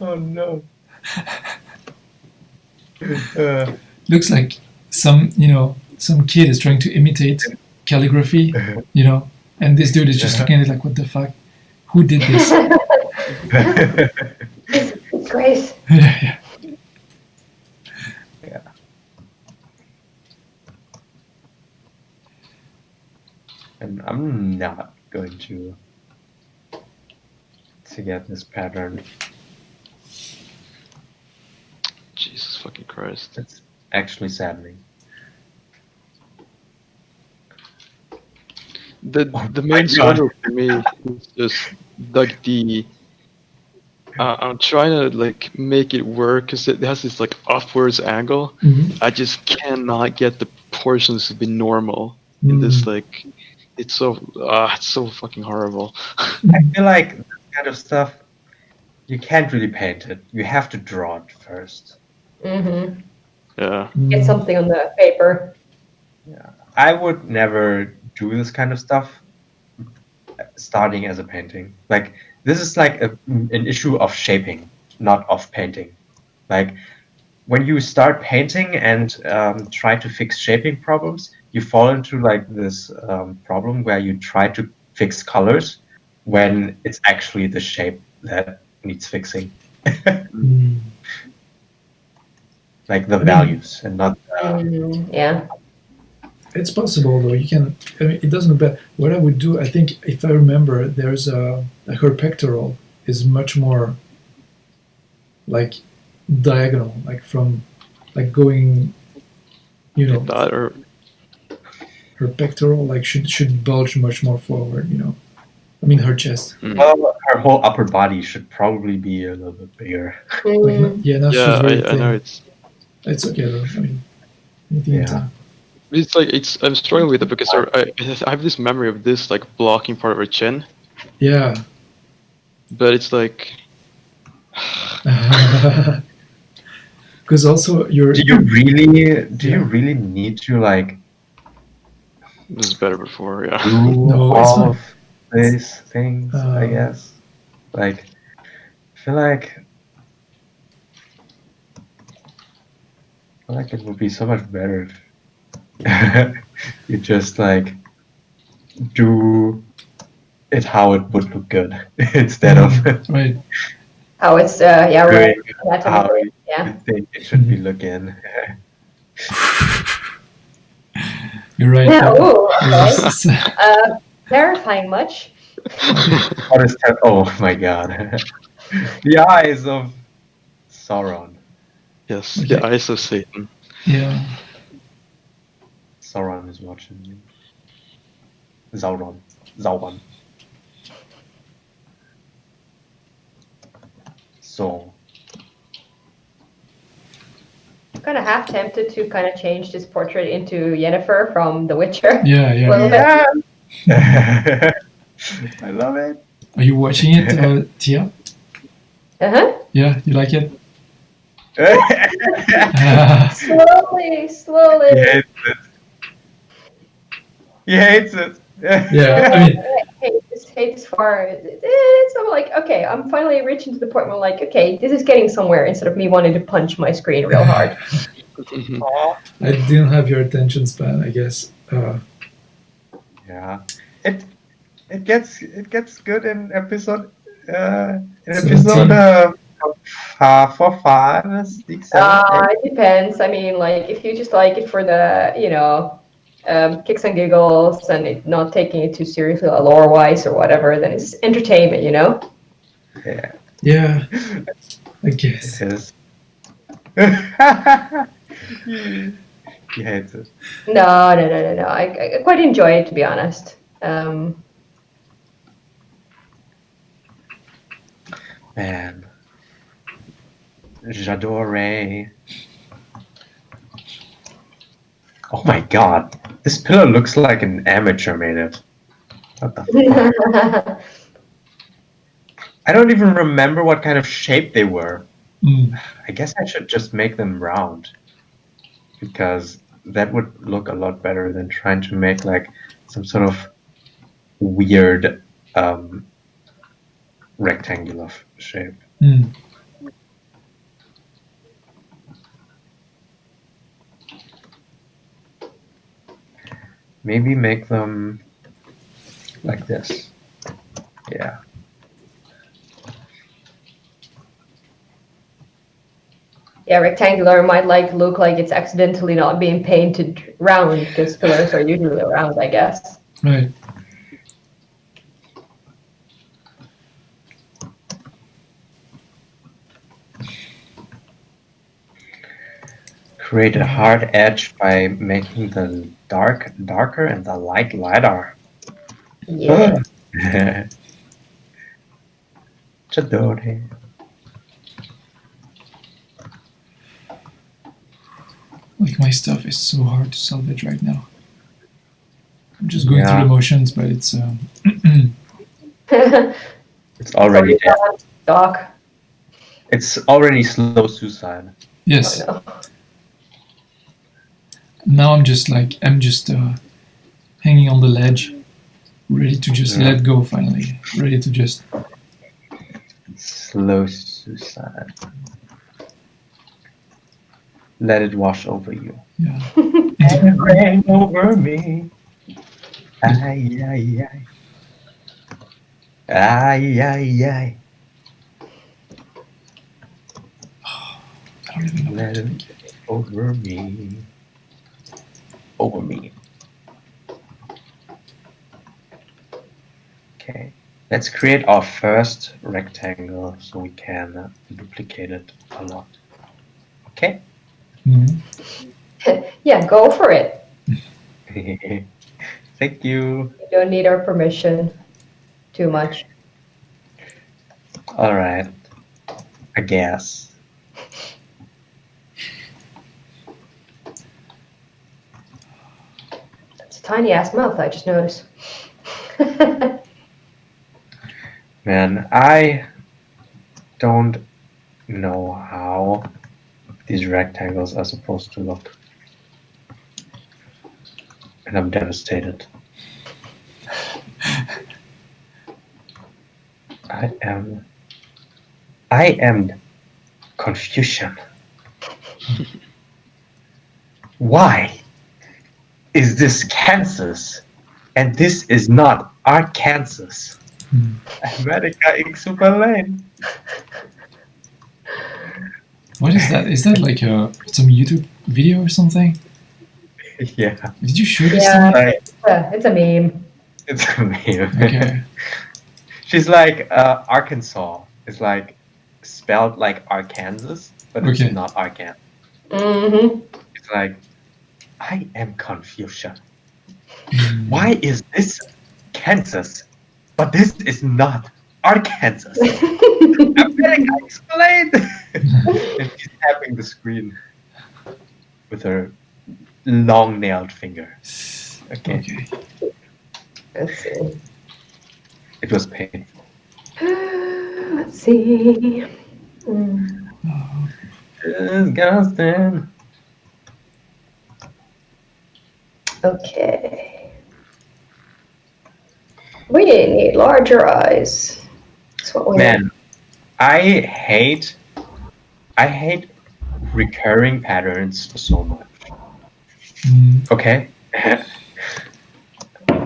Oh no. Looks like some kid is trying to imitate calligraphy, and this dude is just looking at it like, what the fuck? Who did this? It's great. Yeah. Yeah. And I'm not going to get this pattern. Jesus fucking Christ. It's actually saddening. The my main God. struggle for me is just like the. I'm trying to like make it work because it has this like upwards angle. Mhm. I just cannot get the proportions to be normal in this like. It's so fucking horrible. I feel like this kind of stuff, you can't really paint it. You have to draw it first. Mm-hmm. Yeah. Get something on the paper. Yeah. I would never do this kind of stuff starting as a painting. Like, this is like an issue of shaping, not of painting. Like, when you start painting and try to fix shaping problems, you fall into like this problem where you try to fix colors when it's actually the shape that needs fixing. Like the values and not Yeah. It's possible though. You can. I mean, it doesn't look bad. What I would do, I think, if I remember, there's like her pectoral is much more like diagonal, like from like going, That or her pectoral like should bulge much more forward. I mean her chest. well, her whole upper body should probably be a little bit bigger. Like now she's yeah, very I thin. know It's okay though. I mean, anything in Yeah. time. it's like I'm struggling with it because I have this memory of this like blocking part of her chin, Yeah. but it's like Because also you're. Do you really need to like this is better before, yeah. do No, it's all fine. of these things? I guess. Like, I feel like it would be so much better if you just like do it how it would look good instead of Right. How it's yeah, right. doing That's how amazing. you Yeah. think it should be looking. You're right. Yeah. Ooh, okay. It's- Clarifying much. What is that? Oh my god. The eyes of Sauron. Yes, Okay. the eyes of Satan. yeah. Sauron is watching you. Sauron. So, I'm kind of half tempted to kind of change this portrait into Yennefer from The Witcher. Yeah. A little Yeah. bit. I love it. Are you watching it, Tiia? Uh-huh. Yeah. You like it? Slowly. He hates it. He hates it. Yeah. I mean, hate this far. It's I'm like, okay, I'm finally reaching to the point where I'm like, okay, this is getting somewhere instead of me wanting to punch my screen real hard. Aw. I didn't have your attention span, I guess. Yeah. It gets good in episode 17. 4, 5, 6, 7, 8. It depends. I mean, like, if you just like it for the, kicks and giggles and not taking it too seriously, lore-wise or whatever, then it's entertainment, Yeah. Yeah. I guess. It is. He hates it. No. I quite enjoy it, to be honest. Man. J'adore. Oh my god. This pillow looks like an amateur made it. What the fuck? I don't even remember what kind of shape they were. Mm. I guess I should just make them round. Because that would look a lot better than trying to make like some sort of weird rectangular shape. Mm. Maybe make them like this. Yeah. Yeah, rectangular might like look like it's accidentally not being painted round because pillars are usually round, I guess. Right. Create a hard edge by making the dark darker and the light lighter. Yeah. Chadori. Like my stuff is so hard to salvage right now. I'm just going through Yeah. the motions, but it's It's already dead. Doc. It's already slow suicide. yes. I know. Now I'm just hanging on the ledge, ready to just Yeah. let go finally. Ready to just Slow suicide. Let it wash over you. yeah. Let it rain over me. Ay, ay, ay. Ay, ay, ay. I don't even know what Let to it make. over me. Over me. Okay. Let's create our first rectangle so we can duplicate it a lot. Okay? Mhm. Yeah, go for it. Thank you. You don't need our permission too much. All right. I guess. It's a tiny ass mouth, I just noticed. Man, I don't know how these rectangles are supposed to look. And I'm devastated. I am confusion. Why is this Kansas and this is not Arkansas? Hmm. America is super lame. What is that? Is that like some YouTube video or something? Yeah, Did you show this Yeah. to me? like, It's a meme. it's a meme. Okay. She's like Arkansas. It's like spelled like Arkansas, but Okay. it's not Arkansas. Mm-hmm. It's like I am confusion. Hmm. Why is this Kansas, but this is not Arkansas? America, explain! And she's tapping the screen with her long-nailed finger. Okay, Okay. Let's see. it was painful. Let's see. Mm. Oh, Disgusting. Okay. We need larger eyes. That's what we need. Man, I hate recurring patterns so much. hmm. Okay?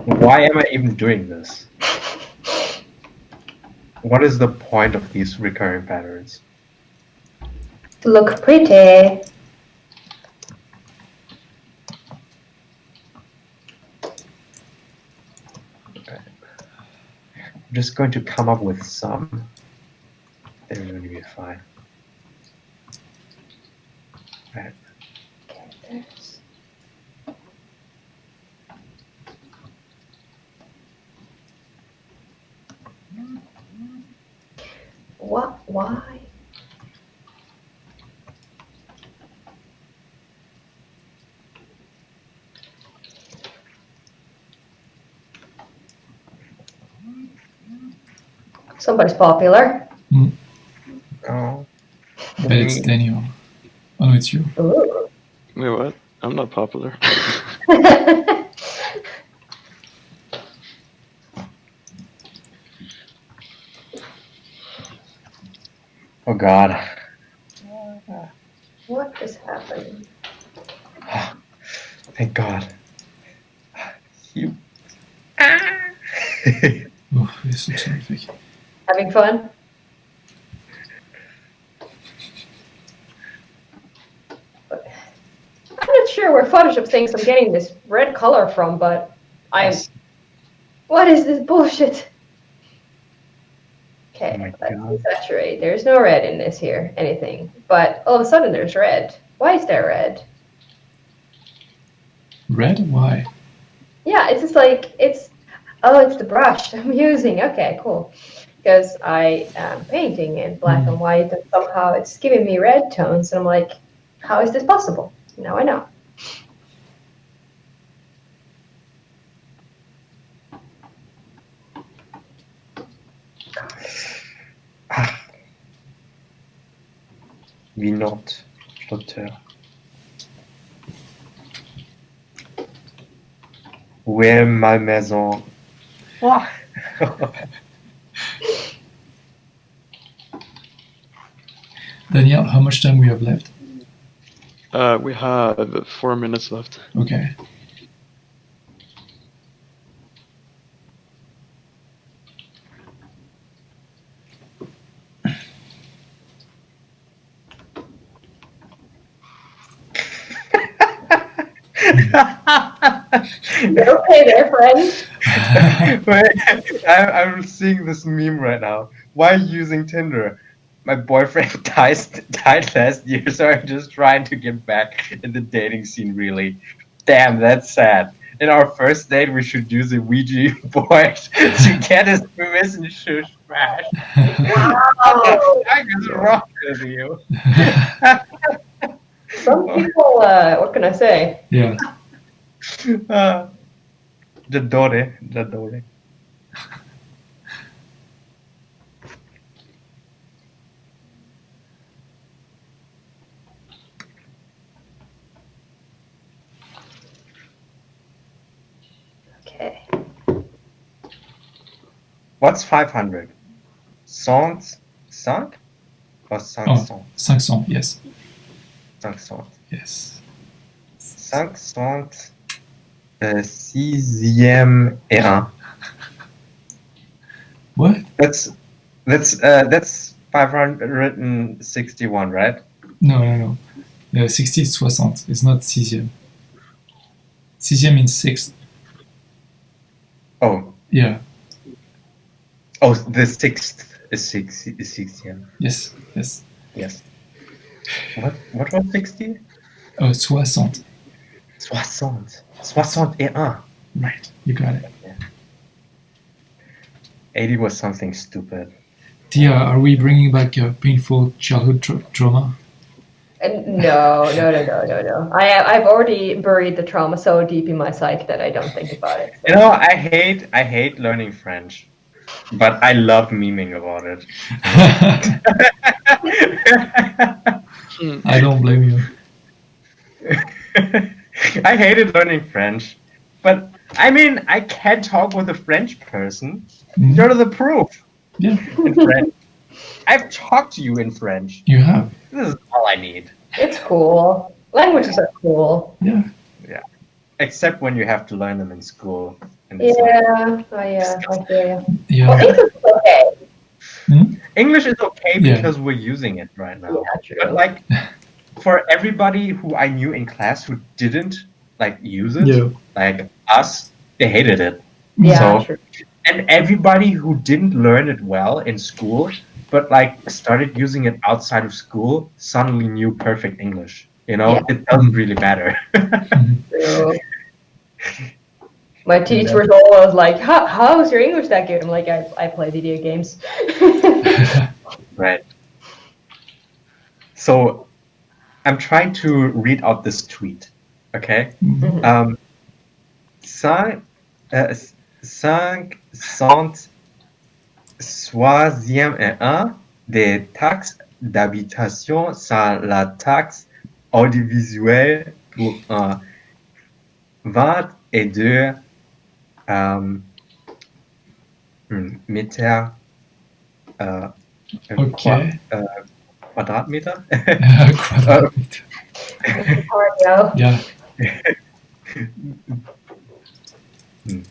Why am I even doing this? What is the point of these recurring patterns? Look pretty. I'm just going to come up with some. They're going to be fine. Right. Okay, there's. What? Why? Somebody's popular. Oh. Bet it's Daniel. Oh no, it's you. Ooh. Wait, what? I'm not popular. Oh God. What is happening? Thank God. You. Oh, this looks horrific. Having fun? I'm not sure where Photoshop thinks I'm getting this red color from, but Yes. What is this bullshit? Okay, Oh my let's God. desaturate. There's no red in this here, anything. But all of a sudden there's red. Why is there red? Red? Why? Yeah, it's just like, it's the brush I'm using. Okay, cool. Because I am painting in black and white, and somehow it's giving me red tones, and I'm like, how is this possible? Now I know. Wie not flotteur. Où est ma maison? Daniel, how much time we have left? We have 4 minutes left. Okay. You're okay there, friend. Wait, I'm seeing this meme right now. Why using Tinder? My boyfriend died last year, so I'm just trying to get back in the dating scene, really. Damn, that's sad. In our first date, we should use a Ouija board to get his permission to smash. What the fuck is wrong with you? Some people, what can I say? Yeah. Jadore. Okay. What's 500? Cent? Or 500? 500, yes. 500. Yes. 500. Sixième et un. What? That's 561, right? No. 60 is 60. It's not sixième. Sixième means sixth. Oh. Yeah. Oh, the sixth is sixième. Yes. Yes. What was 60? Oh, 60. 60. 61. Right. You got it. 80 was something stupid. Tiia, are we bringing back a painful childhood trauma? No. I've already buried the trauma so deep in my psyche that I don't think about it. You know, I hate learning French, but I love memeing about it. I don't blame you. I hated learning French, but I mean, I can talk with a French person. You're the proof. Yeah. In French. I've talked to you in French. You have. This is all I need. It's cool. Languages are cool. Yeah. Except when you have to learn them in school. And Yeah, I hear you. Yeah. Well, English is okay. English is okay Yeah. because we're using it right now. Yeah, true. But like, for everybody who I knew in class who didn't like use it, Yeah. like us, they hated it. Yeah, So- true. And everybody who didn't learn it well in school, but like started using it outside of school, suddenly knew perfect English. You know, Yeah. it doesn't really matter. True. My teacher was always like, how is your English that good? I'm like, I play video games. Right. So I'm trying to read out this tweet. Okay. Mhm. 561 des taxes d'habitation sans la taxe audiovisuelle Wat est 2 Meter Okay. Quadratmeter? Quadratmeter. Cardio. Yeah,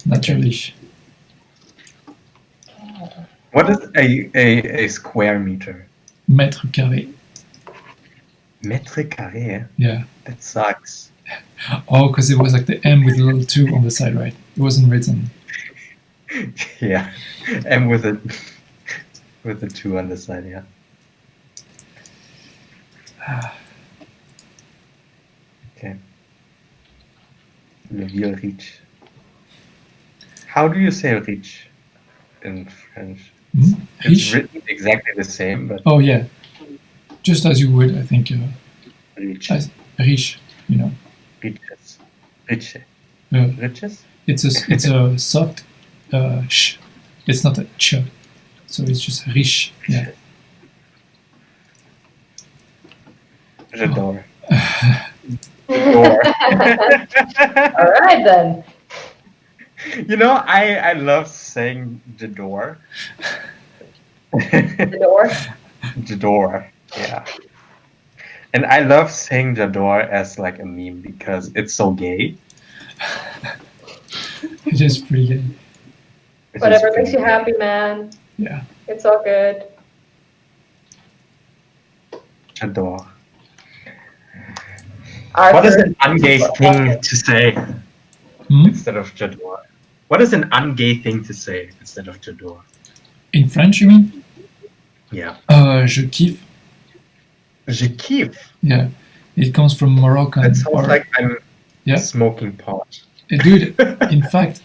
natürlich. What is a square meter? Mètre carré. Mètre carré? Yeah. That sucks. Oh, because it was like the M with a little 2 on the side, right? It wasn't written. Yeah. And with a 2 on the side, yeah. Okay. Le vieux riche. How do you say riche in French? It's Riche? written exactly the same, but Oh, yeah. Just as you would, I think. riche. As riche, you know. Riches. Riche. Uh, Riches? it's a soft sh. It's not a ch. So it's just riche. Yeah. J'adore. J'adore. All right then. You know, I love saying j'adore. The door. J'adore. Yeah. And I love saying j'adore as like a meme because it's so gay. It is pretty good. It's Whatever just makes you pretty happy, man. Yeah. It's all good. gay. J'adore. Arthur. What is an ungay thing to say Hmm? instead of j'adore? What is an ungay thing to say instead of j'adore? In French, you mean? Yeah. Je kiffe. Je kiffe. Yeah. It comes from Moroccan. That sounds like I'm Yeah. smoking pot. Dude, in fact,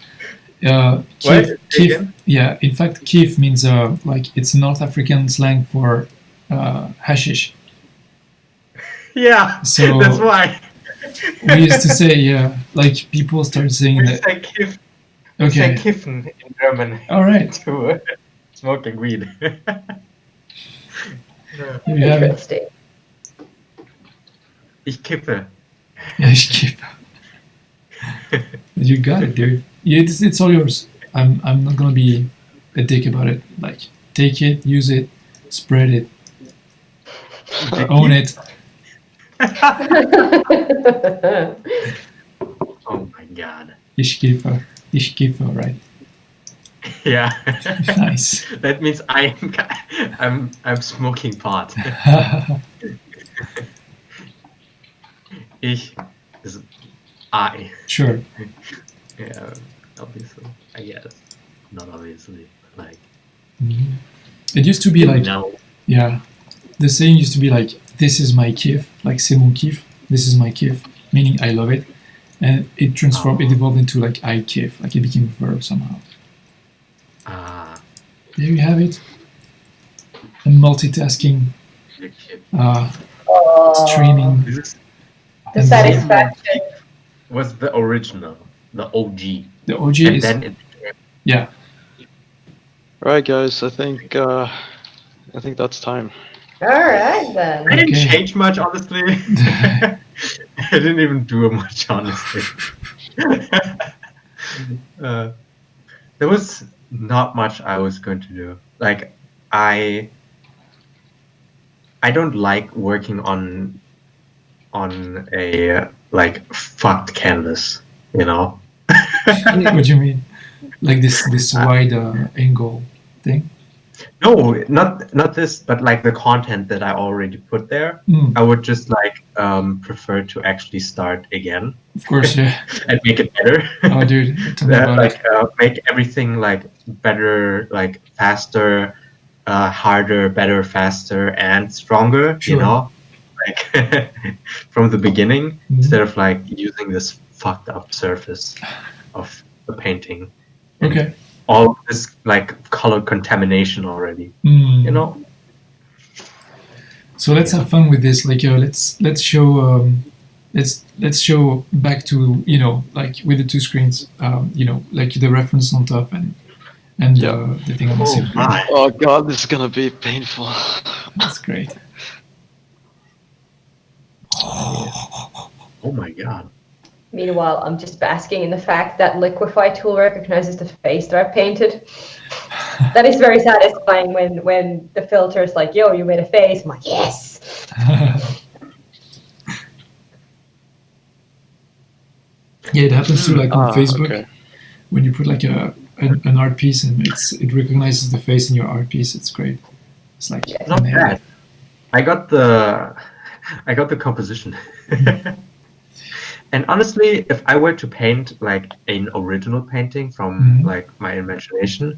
What? kif, Say kif, again? yeah, in fact, kif means like it's North African slang for hashish. Yeah. So- that's why. We used to say, yeah, like people started saying We that. say kiff. We say Okay, kiffen in German all right, to smoking weed. here you have it. Interesting. Ich kiffe. Yeah, ich kiffe. You got it, dude. Yeah, it's all yours. I'm not gonna be a dick about it. Like, take it, use it, spread it, own it. Oh my god. Ich kiffe, right? Yeah. Nice. That means I'm smoking pot. Ich is I. Sure. Yeah, obviously. I guess. Not obviously. Like Mhm. It used to be like, no. yeah, the saying used to be like, this is my kiff, like c'est mon kiff, this is my kiff, meaning I love it. And it transformed, it evolved into like I kiff, like it became a verb somehow. Ah, There you have it. And multitasking, you kid. streaming. This is, The and satisfaction. was the original, the OG. The OG And is, then it became yeah. All right, guys. I think that's time. All right then. I didn't Okay. change much, honestly. I didn't even do much, honestly. There was not much I was going to do. Like, I don't like working on a like fucked canvas, you know. What do you mean? Like this wide angle thing? No, not this, but like the content that I already put there. Mm, I would just like prefer to actually start again of course, yeah. and make it better. Oh, dude, tell me about it. Like make everything like better, like faster, harder, better, faster, and stronger. Sure. You know, like from the beginning Mhm. instead of like using this fucked up surface of the painting. And Okay. all this like color contamination already. Mm. You know. So let's have fun with this. Like, let's show let's show back to, you know, like with the two screens. You know, like the reference on top and Yeah. the thing on the same screen. my. Oh God, this is gonna be painful. That's great. Oh my god. Meanwhile, I'm just basking in the fact that Liquify tool recognizes the face that I've painted. That is very satisfying when the filter is like, yo, you made a face. I'm like, yes! Yeah, it happens too, like on Facebook, Okay. when you put like an art piece and it recognizes the face in your art piece. It's great. It's like Yes. Not nailed bad. it. I got the composition. And honestly, if I were to paint like an original painting from Mhm. like my imagination,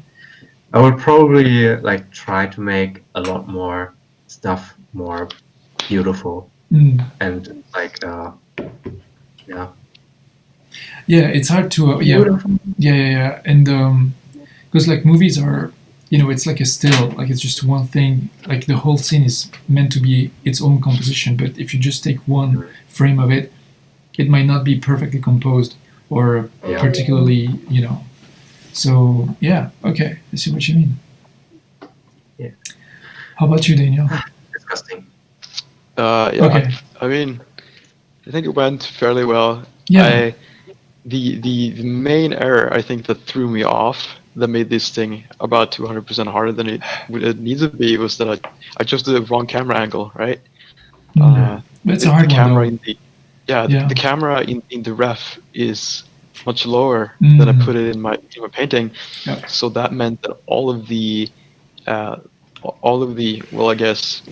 I would probably like try to make a lot more stuff more beautiful Mm. and like yeah. Yeah, it's hard to Beautiful. yeah, and because like movies are, it's like a still, like it's just one thing. Like the whole scene is meant to be its own composition, but if you just take one frame of it, it might not be perfectly composed or Yeah. particularly, So yeah, okay, I see what you mean. Yeah. How about you, Daniel? Disgusting. Yeah. Okay, I mean, I think it went fairly well. yeah. The main error I think that threw me off, that made this thing about 200% harder than it needs to be, was that I chose the wrong camera angle, right? Mm. That's a The hard one camera though. in the Yeah. camera in the ref is much lower than I Mm. put it in my painting, Yeah. so that meant that uh, all of the, well, I guess,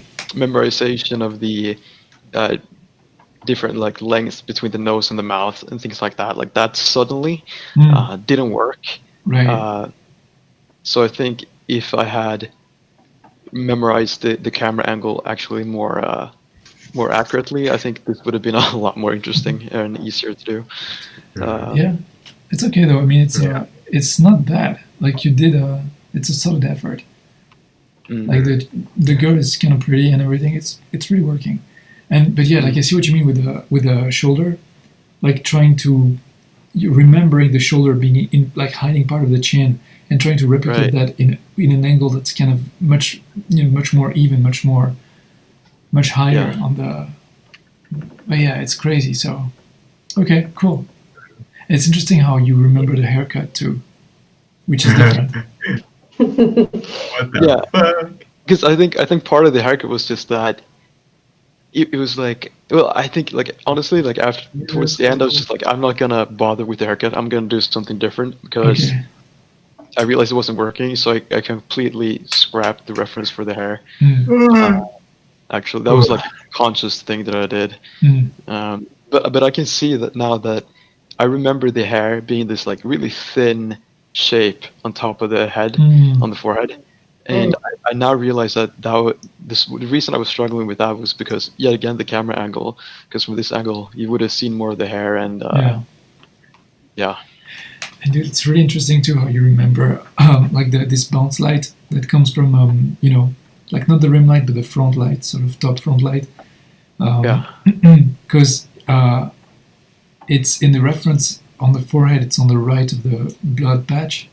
memorization of the uh, different like lengths between the nose and the mouth and things like that suddenly Mm. didn't work. Right. Uh, so I think if I had memorized the camera angle actually more accurately, I think this would have been a lot more interesting and easier to do. Mhm. Uh, Yeah. It's okay though. I mean, Yeah. it's not bad. Like you did it's a solid effort. mm, Like the girl is kind of pretty and everything. It's really working. And but yeah, like I mm, see what you mean with the shoulder, like trying to you remembering the shoulder being in like hiding part of the chin and trying to replicate right. that in an angle that's kind of much more even, much higher Yeah. on the. But yeah, it's crazy. So okay, cool. It's interesting how you remember the haircut too, which is different. What the Yeah. fuck? Because I think part of the haircut was just that it was like, well, I think like honestly, like after towards the end I was just like, I'm not gonna bother with the haircut, I'm gonna do something different, because Okay. I realized it wasn't working, so I completely scrapped the reference for the hair. Mm, uh, Actually, that was like a conscious thing that I did. mm, But I can see that now, that I remember the hair being this like really thin shape on top of the head, mm. on the forehead, and I now realize that the reason I was struggling with that was because, yet again, the camera angle. Because from this angle, you would have seen more of the hair, and Yeah. yeah, And dude, it's really interesting too how you remember like this bounce light that comes from like not the rim light but the front light, sort of top front light, yeah, because it's in the reference on the forehead. It's on the right of the blood patch,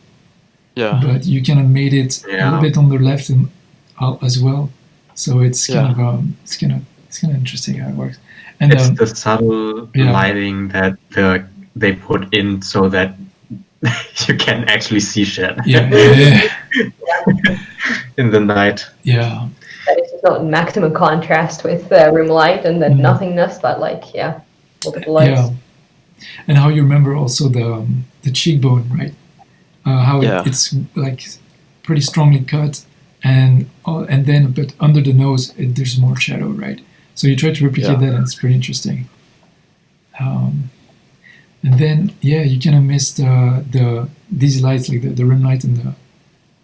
yeah, but you kind of made it a little Yeah. bit on the left and as well. So it's kind yeah, of it's kind of interesting how it works. And It's the subtle yeah, lighting that they put in so that you can actually see shit yeah, in the night. yeah. That is just not in maximum contrast with rim light and then Mm. nothingness, but like, yeah, multiple lights. Yeah, and how you remember also the cheekbone, right? How yeah, it's like pretty strongly cut, and then but under the nose there's more shadow, right? So you try to replicate yeah, that, and it's pretty interesting. Um, and then yeah, you kind of missed these lights like the rim light and the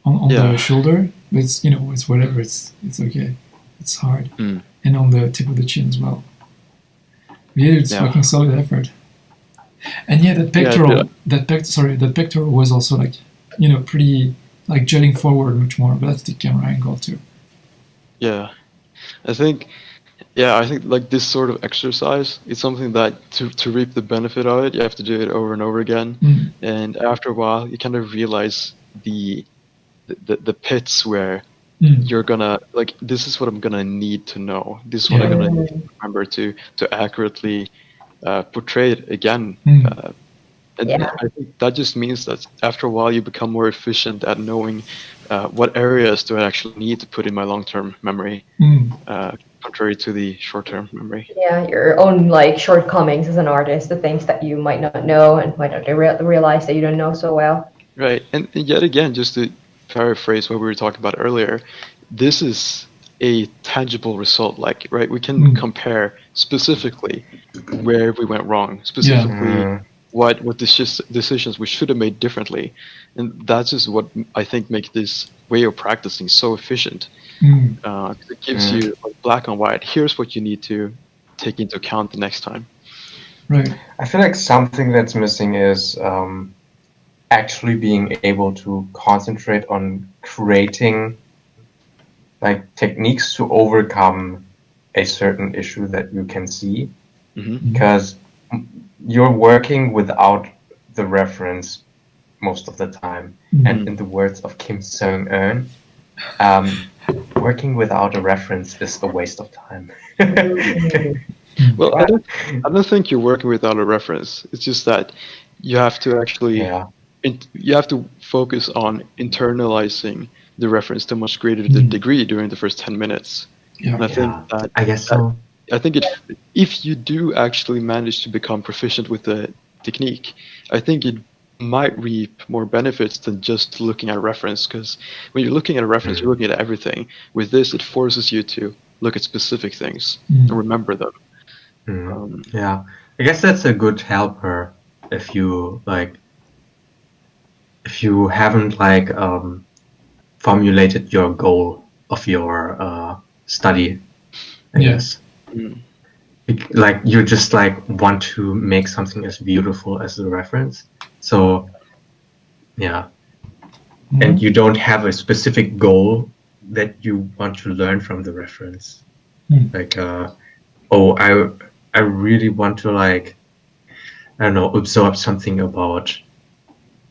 on the yeah. shoulder, but it's whatever. It's okay. It's hard, Mm, and on the tip of the chin as well. Yeah, it's yeah, fucking solid effort. And yeah, yeah. that pectoral was also like, pretty like jutting forward much more, but that's the camera angle too. Yeah. I think, yeah, I think like this sort of exercise is something that to reap the benefit of it, you have to do it over and over again. Mm, And after a while, you kind of realize the pits where mm, you're gonna, like, this is what I'm gonna need to know. This is what I'm yeah, gonna need to remember to accurately portrayed again. Mm. And Yeah. I think that just means that after a while you become more efficient at knowing what areas do I actually need to put in my long-term memory, Mm. contrary to the short-term memory. Yeah, your own like shortcomings as an artist, the things that you might not know and might not realize that you don't know so well. Right, and yet again, just to paraphrase what we were talking about earlier, this is a tangible result. Like, right, we can compare specifically where we went wrong, specifically what decisions we should have made differently, and that's just what I think makes this way of practicing so efficient. Mm. 'Cause it gives you like, black and white. Here's what you need to take into account the next time. Right. I feel like something that's missing is actually being able to concentrate on creating like techniques to overcome a certain issue that you can see, because you're working without the reference most of the time. And in the words of Kim Seung-eun, working without a reference is a waste of time. Well, I don't think you're working without a reference. It's just that you have to actually Yeah. you have to focus on internalizing the reference to a much greater degree during the first 10 minutes. Yeah. And I think that I guess so. I think if you do actually manage to become proficient with the technique, I think it might reap more benefits than just looking at a reference. Because when you're looking at a reference, you're looking at everything. With this, it forces you to look at specific things and remember them. Yeah, I guess that's a good helper if you haven't formulated your goal of your study. I guess like you just want to make something as beautiful as the reference. So yeah, and you don't have a specific goal that you want to learn from the reference. Like I really want to I don't know, absorb something about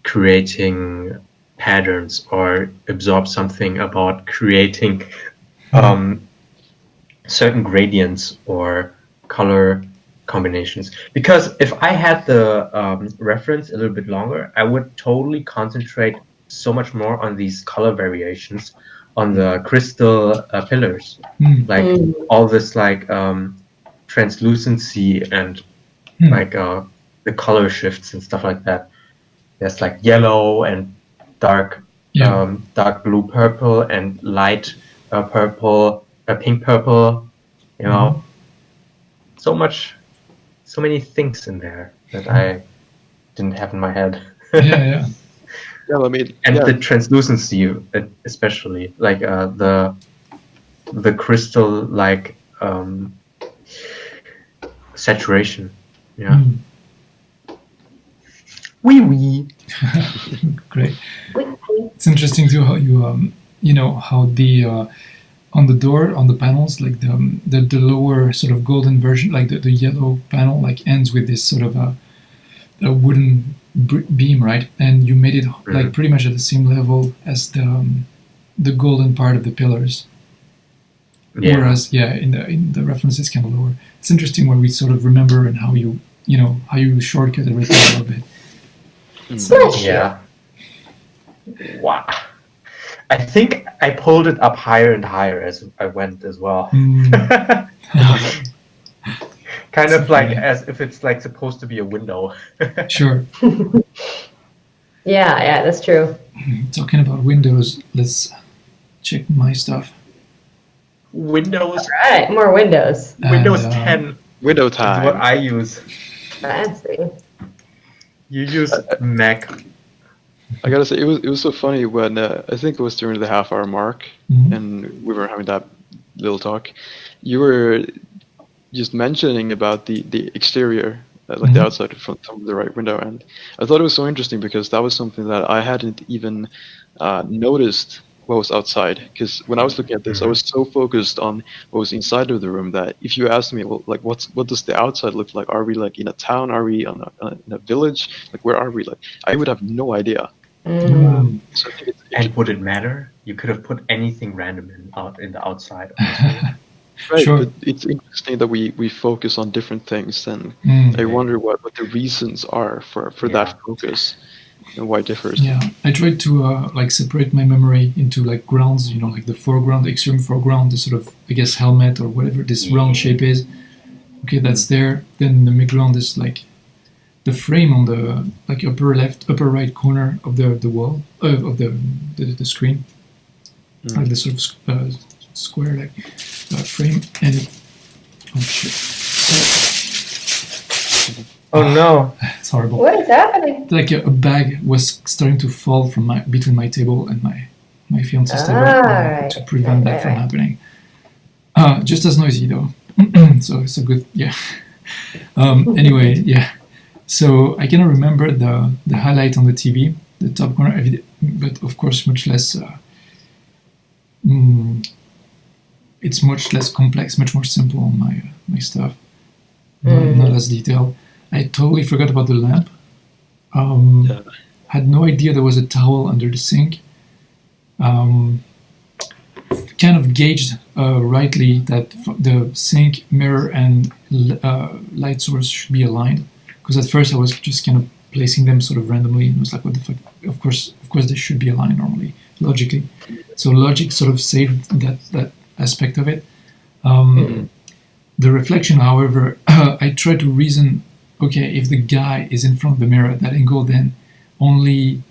creating patterns or absorb something about creating certain gradients or color combinations. Because if I had the reference a little bit longer, I would totally concentrate so much more on these color variations on the crystal pillars, all this translucency and the color shifts and stuff like that. There's yellow and dark dark blue purple and light purple, pink purple, you know. So many things in there that I didn't have in my head. Yeah. Yeah, I mean, and the translucency, especially the crystal saturation. Yeah. Wee. Great. It's interesting too how you how the on the door, on the panels, the lower sort of golden version, the yellow panel ends with this sort of a wooden beam, right? And you made it pretty much at the same level as the golden part of the pillars. Yeah. Whereas in the reference it's kind of lower. It's interesting what we sort of remember and how you shortcut everything a little bit. Yeah. Wow. I think I pulled it up higher and higher as I went as well. Kind of as if it's supposed to be a window. Sure. Yeah, that's true. Talking about windows, let's check my stuff. Windows. All right, more Windows. Windows 10. Window time. Is what I use. Fancy. You use Mac. I gotta say, it was so funny when I think it was during the half-hour mark, and we were having that little talk. You were just mentioning about the exterior, the outside from the right window, and I thought it was so interesting because that was something that I hadn't even noticed what was outside. Because when I was looking at this, I was so focused on what was inside of the room that if you asked me, well, what does the outside look like? Are we in a town? Are we in a village? Where are we? I would have no idea. So and would it matter? You could have put anything random in the outside. Right, Sure. but it's interesting that we focus on different things, and Mm. I wonder what the reasons are for Yeah. that focus and why it differs. Yeah, I tried to like separate my memory into like grounds, like the foreground, the extreme foreground, the sort of, I guess, helmet or whatever this round shape is. Okay, that's there. Then the midground is like the frame on the like upper left, upper right corner of the wall of the screen, like the sort of square like frame, and oh shit, Oh no. it's horrible. What is happening? Like a bag was starting to fall from between my table and my fiance's table right. to prevent that from Right. happening. Just as noisy though, so it's a good yeah. Anyway, yeah. So I cannot remember the highlight on the TV, the top corner, but of course much less. It's much less complex, much more simple on my stuff. Not as detailed. I totally forgot about the lamp. Yeah. Had no idea there was a towel under the sink. Kind of gauged rightly that the sink, mirror, and light source should be aligned. Because at first I was just kind of placing them sort of randomly, and I was like, "What the fuck?" Of course, they should be aligned normally, logically. So logic sort of saved that aspect of it. The reflection, however, I try to reason. Okay, if the guy is in front of the mirror at that angle, then only,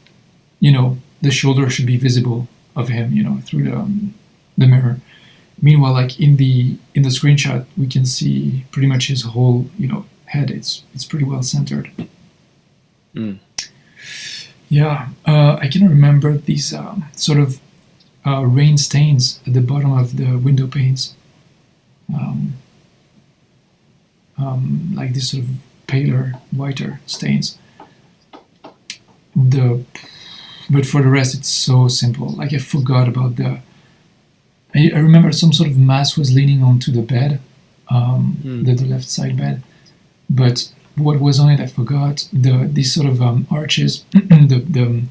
the shoulder should be visible of him, through the mirror. Meanwhile, like in the screenshot, we can see pretty much his whole, head. It's pretty well centered. Yeah, I can remember these sort of rain stains at the bottom of the window panes. Like this sort of paler, whiter stains. But for the rest, it's so simple. Like I forgot about I remember some sort of mass was leaning onto the bed, the left side bed. But what was on it, I forgot. These sort of arches, the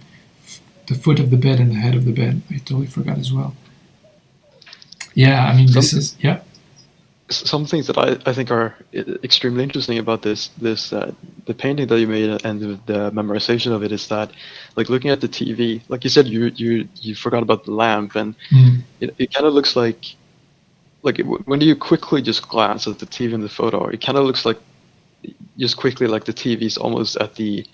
foot of the bed and the head of the bed, I totally forgot as well. Yeah, I mean, this is yeah. Some things that I think are extremely interesting about this the painting that you made and the memorization of it is that, like, looking at the TV, like you said, you forgot about the lamp, and it kind of looks like when you quickly just glance at the TV in the photo, it kind of looks like just quickly like the TV is almost at the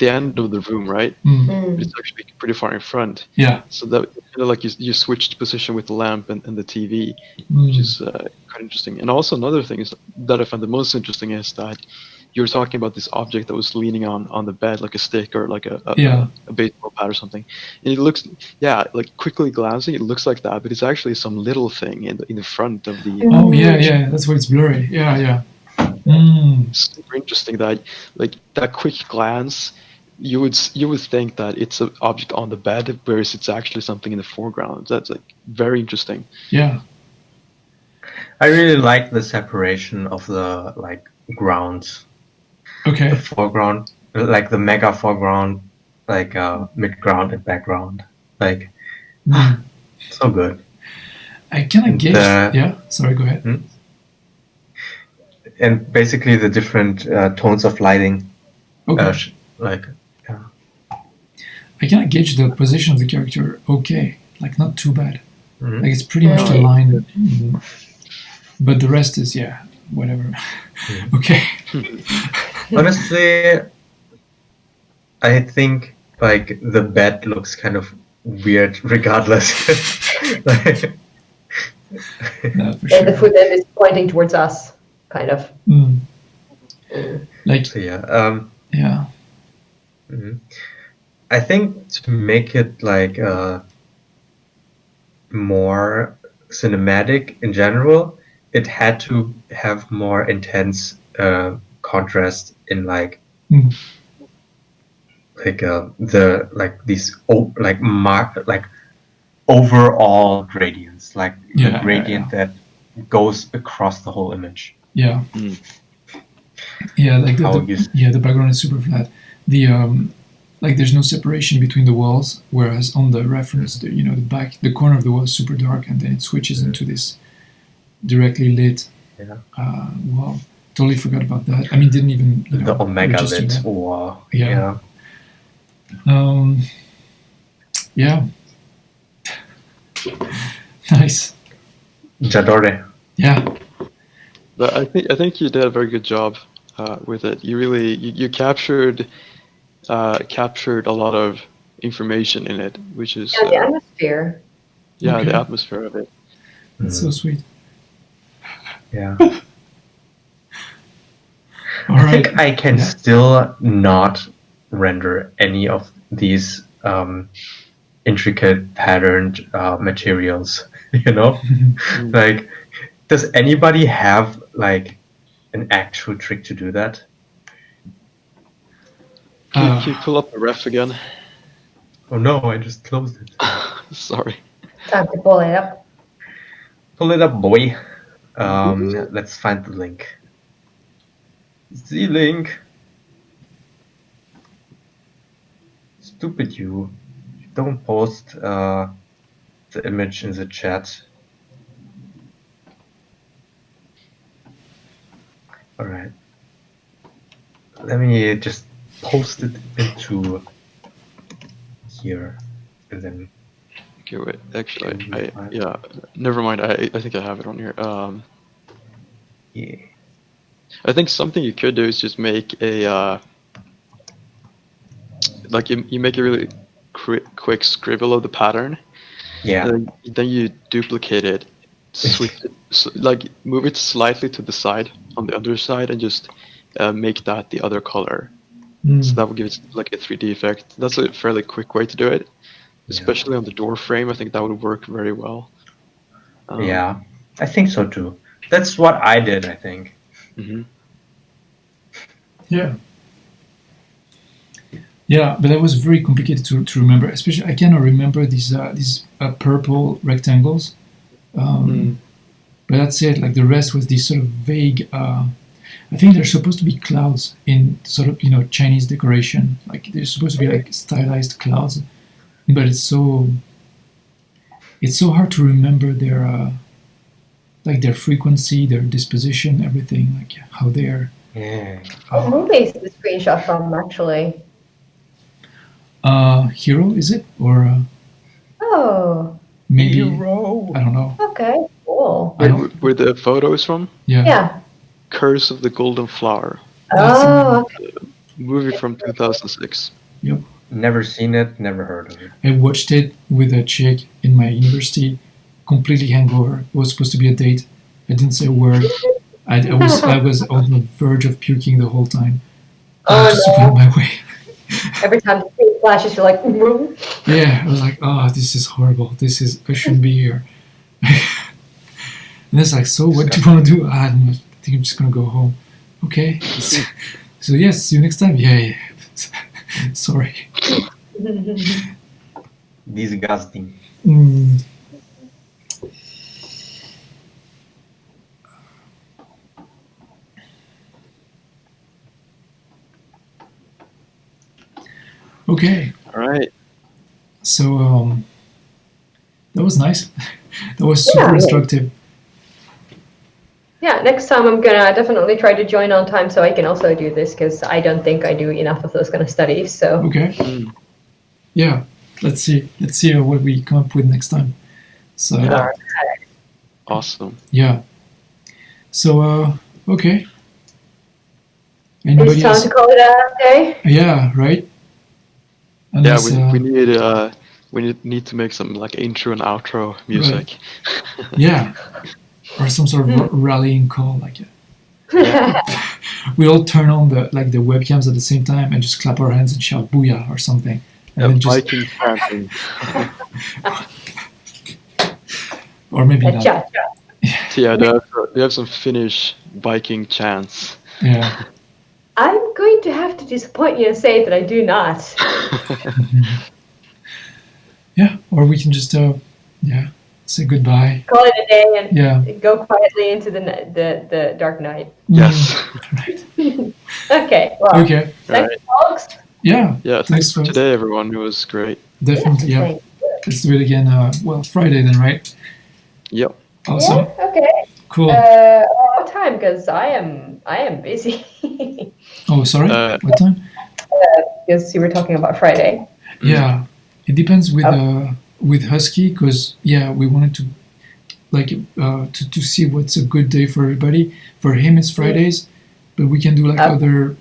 end of the room, right? But it's actually pretty far in front. Yeah. So that kind of like you switched position with the lamp and the TV, which is quite interesting. And also another thing is that I found the most interesting is that you were talking about this object that was leaning on the bed, like a stick or like a baseball bat or something. And it looks, like quickly glancing, it looks like that, but it's actually some little thing in the front of the. Oh yeah, that's why it's blurry. Yeah. Super interesting that, like, that quick glance, you would think that it's an object on the bed, whereas it's actually something in the foreground. That's like very interesting. Yeah. I really like the separation of the grounds. Okay. The foreground, like the mega foreground, like midground and background, like so good. I kind of gauge. Yeah. Sorry. Go ahead. And basically the different tones of lighting. Okay. I kind of gauge the position of the character. Okay, like not too bad. Mm-hmm. Like it's pretty much the line. But the rest is whatever. Okay. Honestly, I think like the bed looks kind of weird regardless. No, for sure. And the foot end is pointing towards us, kind of. Like so, yeah. Yeah. Mm-hmm. I think to make it like more cinematic in general, it had to have more intense contrast in these overall gradients, like the gradient that goes across the whole image. Yeah. Yeah, like the background is super flat. The like there's no separation between the walls, whereas on the reference, the corner of the wall is super dark, and then it switches into this directly lit. Yeah. Wow, totally forgot about that. I mean, didn't even The omega register lit. that. Wow. Yeah. Um, yeah. Nice. J'adore. Yeah. But I think you did a very good job with it. You really you captured a lot of information in it, which is Yeah, the atmosphere. the Okay. atmosphere of it. That's so sweet. Yeah. All I right. think I can Yeah. still not render any of these intricate patterned materials. You know, like, does anybody have like an actual trick to do that? Can you pull up the ref again? Oh no, I just closed it. Sorry. Time to pull it up. Pull it up, boy. Let's find the link. The link. Stupid you. Don't post the image in the chat. Alright. Let me just post it into here. And then Okay, wait. Actually, yeah. Never mind. I think I have it on here. yeah. I think something you could do is just make a like you make a really quick scribble of the pattern, Yeah. and then you duplicate it, switch it, like move it slightly to the side on the other side, and just make that the other color. So that will give it like a 3D effect. That's a fairly quick way to do it, especially on the door frame. I think that would work very well. Yeah. I think so too. That's what I did, I think. Hmm. Yeah. Yeah, but that was very complicated to remember. Especially, I cannot remember these purple rectangles. But that's it. Like the rest was this sort of vague. I think they're supposed to be clouds in sort of Chinese decoration. Like they're supposed to be like stylized clouds, but it's so hard to remember their like their frequency, their disposition, everything. Like how they're. Yeah. What movie is the screenshot from, actually? Hero, is it? Or Oh, maybe Hero. I don't know. okay, cool. I don't. Where the photos from? Yeah. Yeah. Curse of the Golden Flower, That's Oh, okay. movie from 2006. Yep. Never seen it, never heard of it. I watched it with a chick in my university, completely hangover. It was supposed to be a date. I didn't say a word. I was on the verge of puking the whole time. I Oh just no. went my way. Every time the screen flashes, you're like, "Mm." Yeah, I was like, oh, this is horrible. I shouldn't be here. And it's like, so what do you want to do? I don't know. I think I'm just gonna go home. Okay. So yes, see you next time. Yeah. Sorry. Disgusting. Mm. Okay. All right. So that was nice. That was super Yeah. instructive. Yeah, next time I'm gonna definitely try to join on time so I can also do this, because I don't think I do enough of those kind of studies. So Okay. Yeah. Let's see. Let's see what we come up with next time. So Yeah. Awesome. yeah. So okay. it's Anybody time else? to call it a day. Yeah. Right. Unless, Yeah, we need to make some like intro and outro music. yeah. Or some sort of rallying call, like we all turn on the webcams at the same time and just clap our hands and shout "booyah" or something, and then just Viking camping. or maybe not. Cha-cha. Yeah, they have some Finnish Viking chants. Yeah. I'm going to have to disappoint you and say that I do not. Yeah. Or we can just say goodbye. Call it a day and Yeah. go quietly into the dark night. Yes. Right. Okay. Well, Okay. thanks, folks. Yeah. Yeah, thanks for today, everyone. It was great. Definitely. Yeah. Thank you. Let's do it again. Well, Friday then, right? Yep. Awesome. Yeah. Okay. Cool. What time? Because I am busy. Oh, sorry. What time? Because you were talking about Friday. Yeah, it depends with Husky because yeah, we wanted to like to see what's a good day for everybody. For him, it's Fridays, but we can do like Okay. other,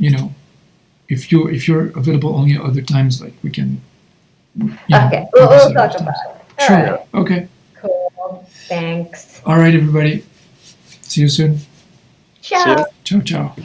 if you're available only at other times, like we can, Okay, we'll revisit talk those about times. it. All Sure. right. Okay. Cool. Thanks. All right, everybody. See you soon. See ya. Ciao. Ciao, ciao.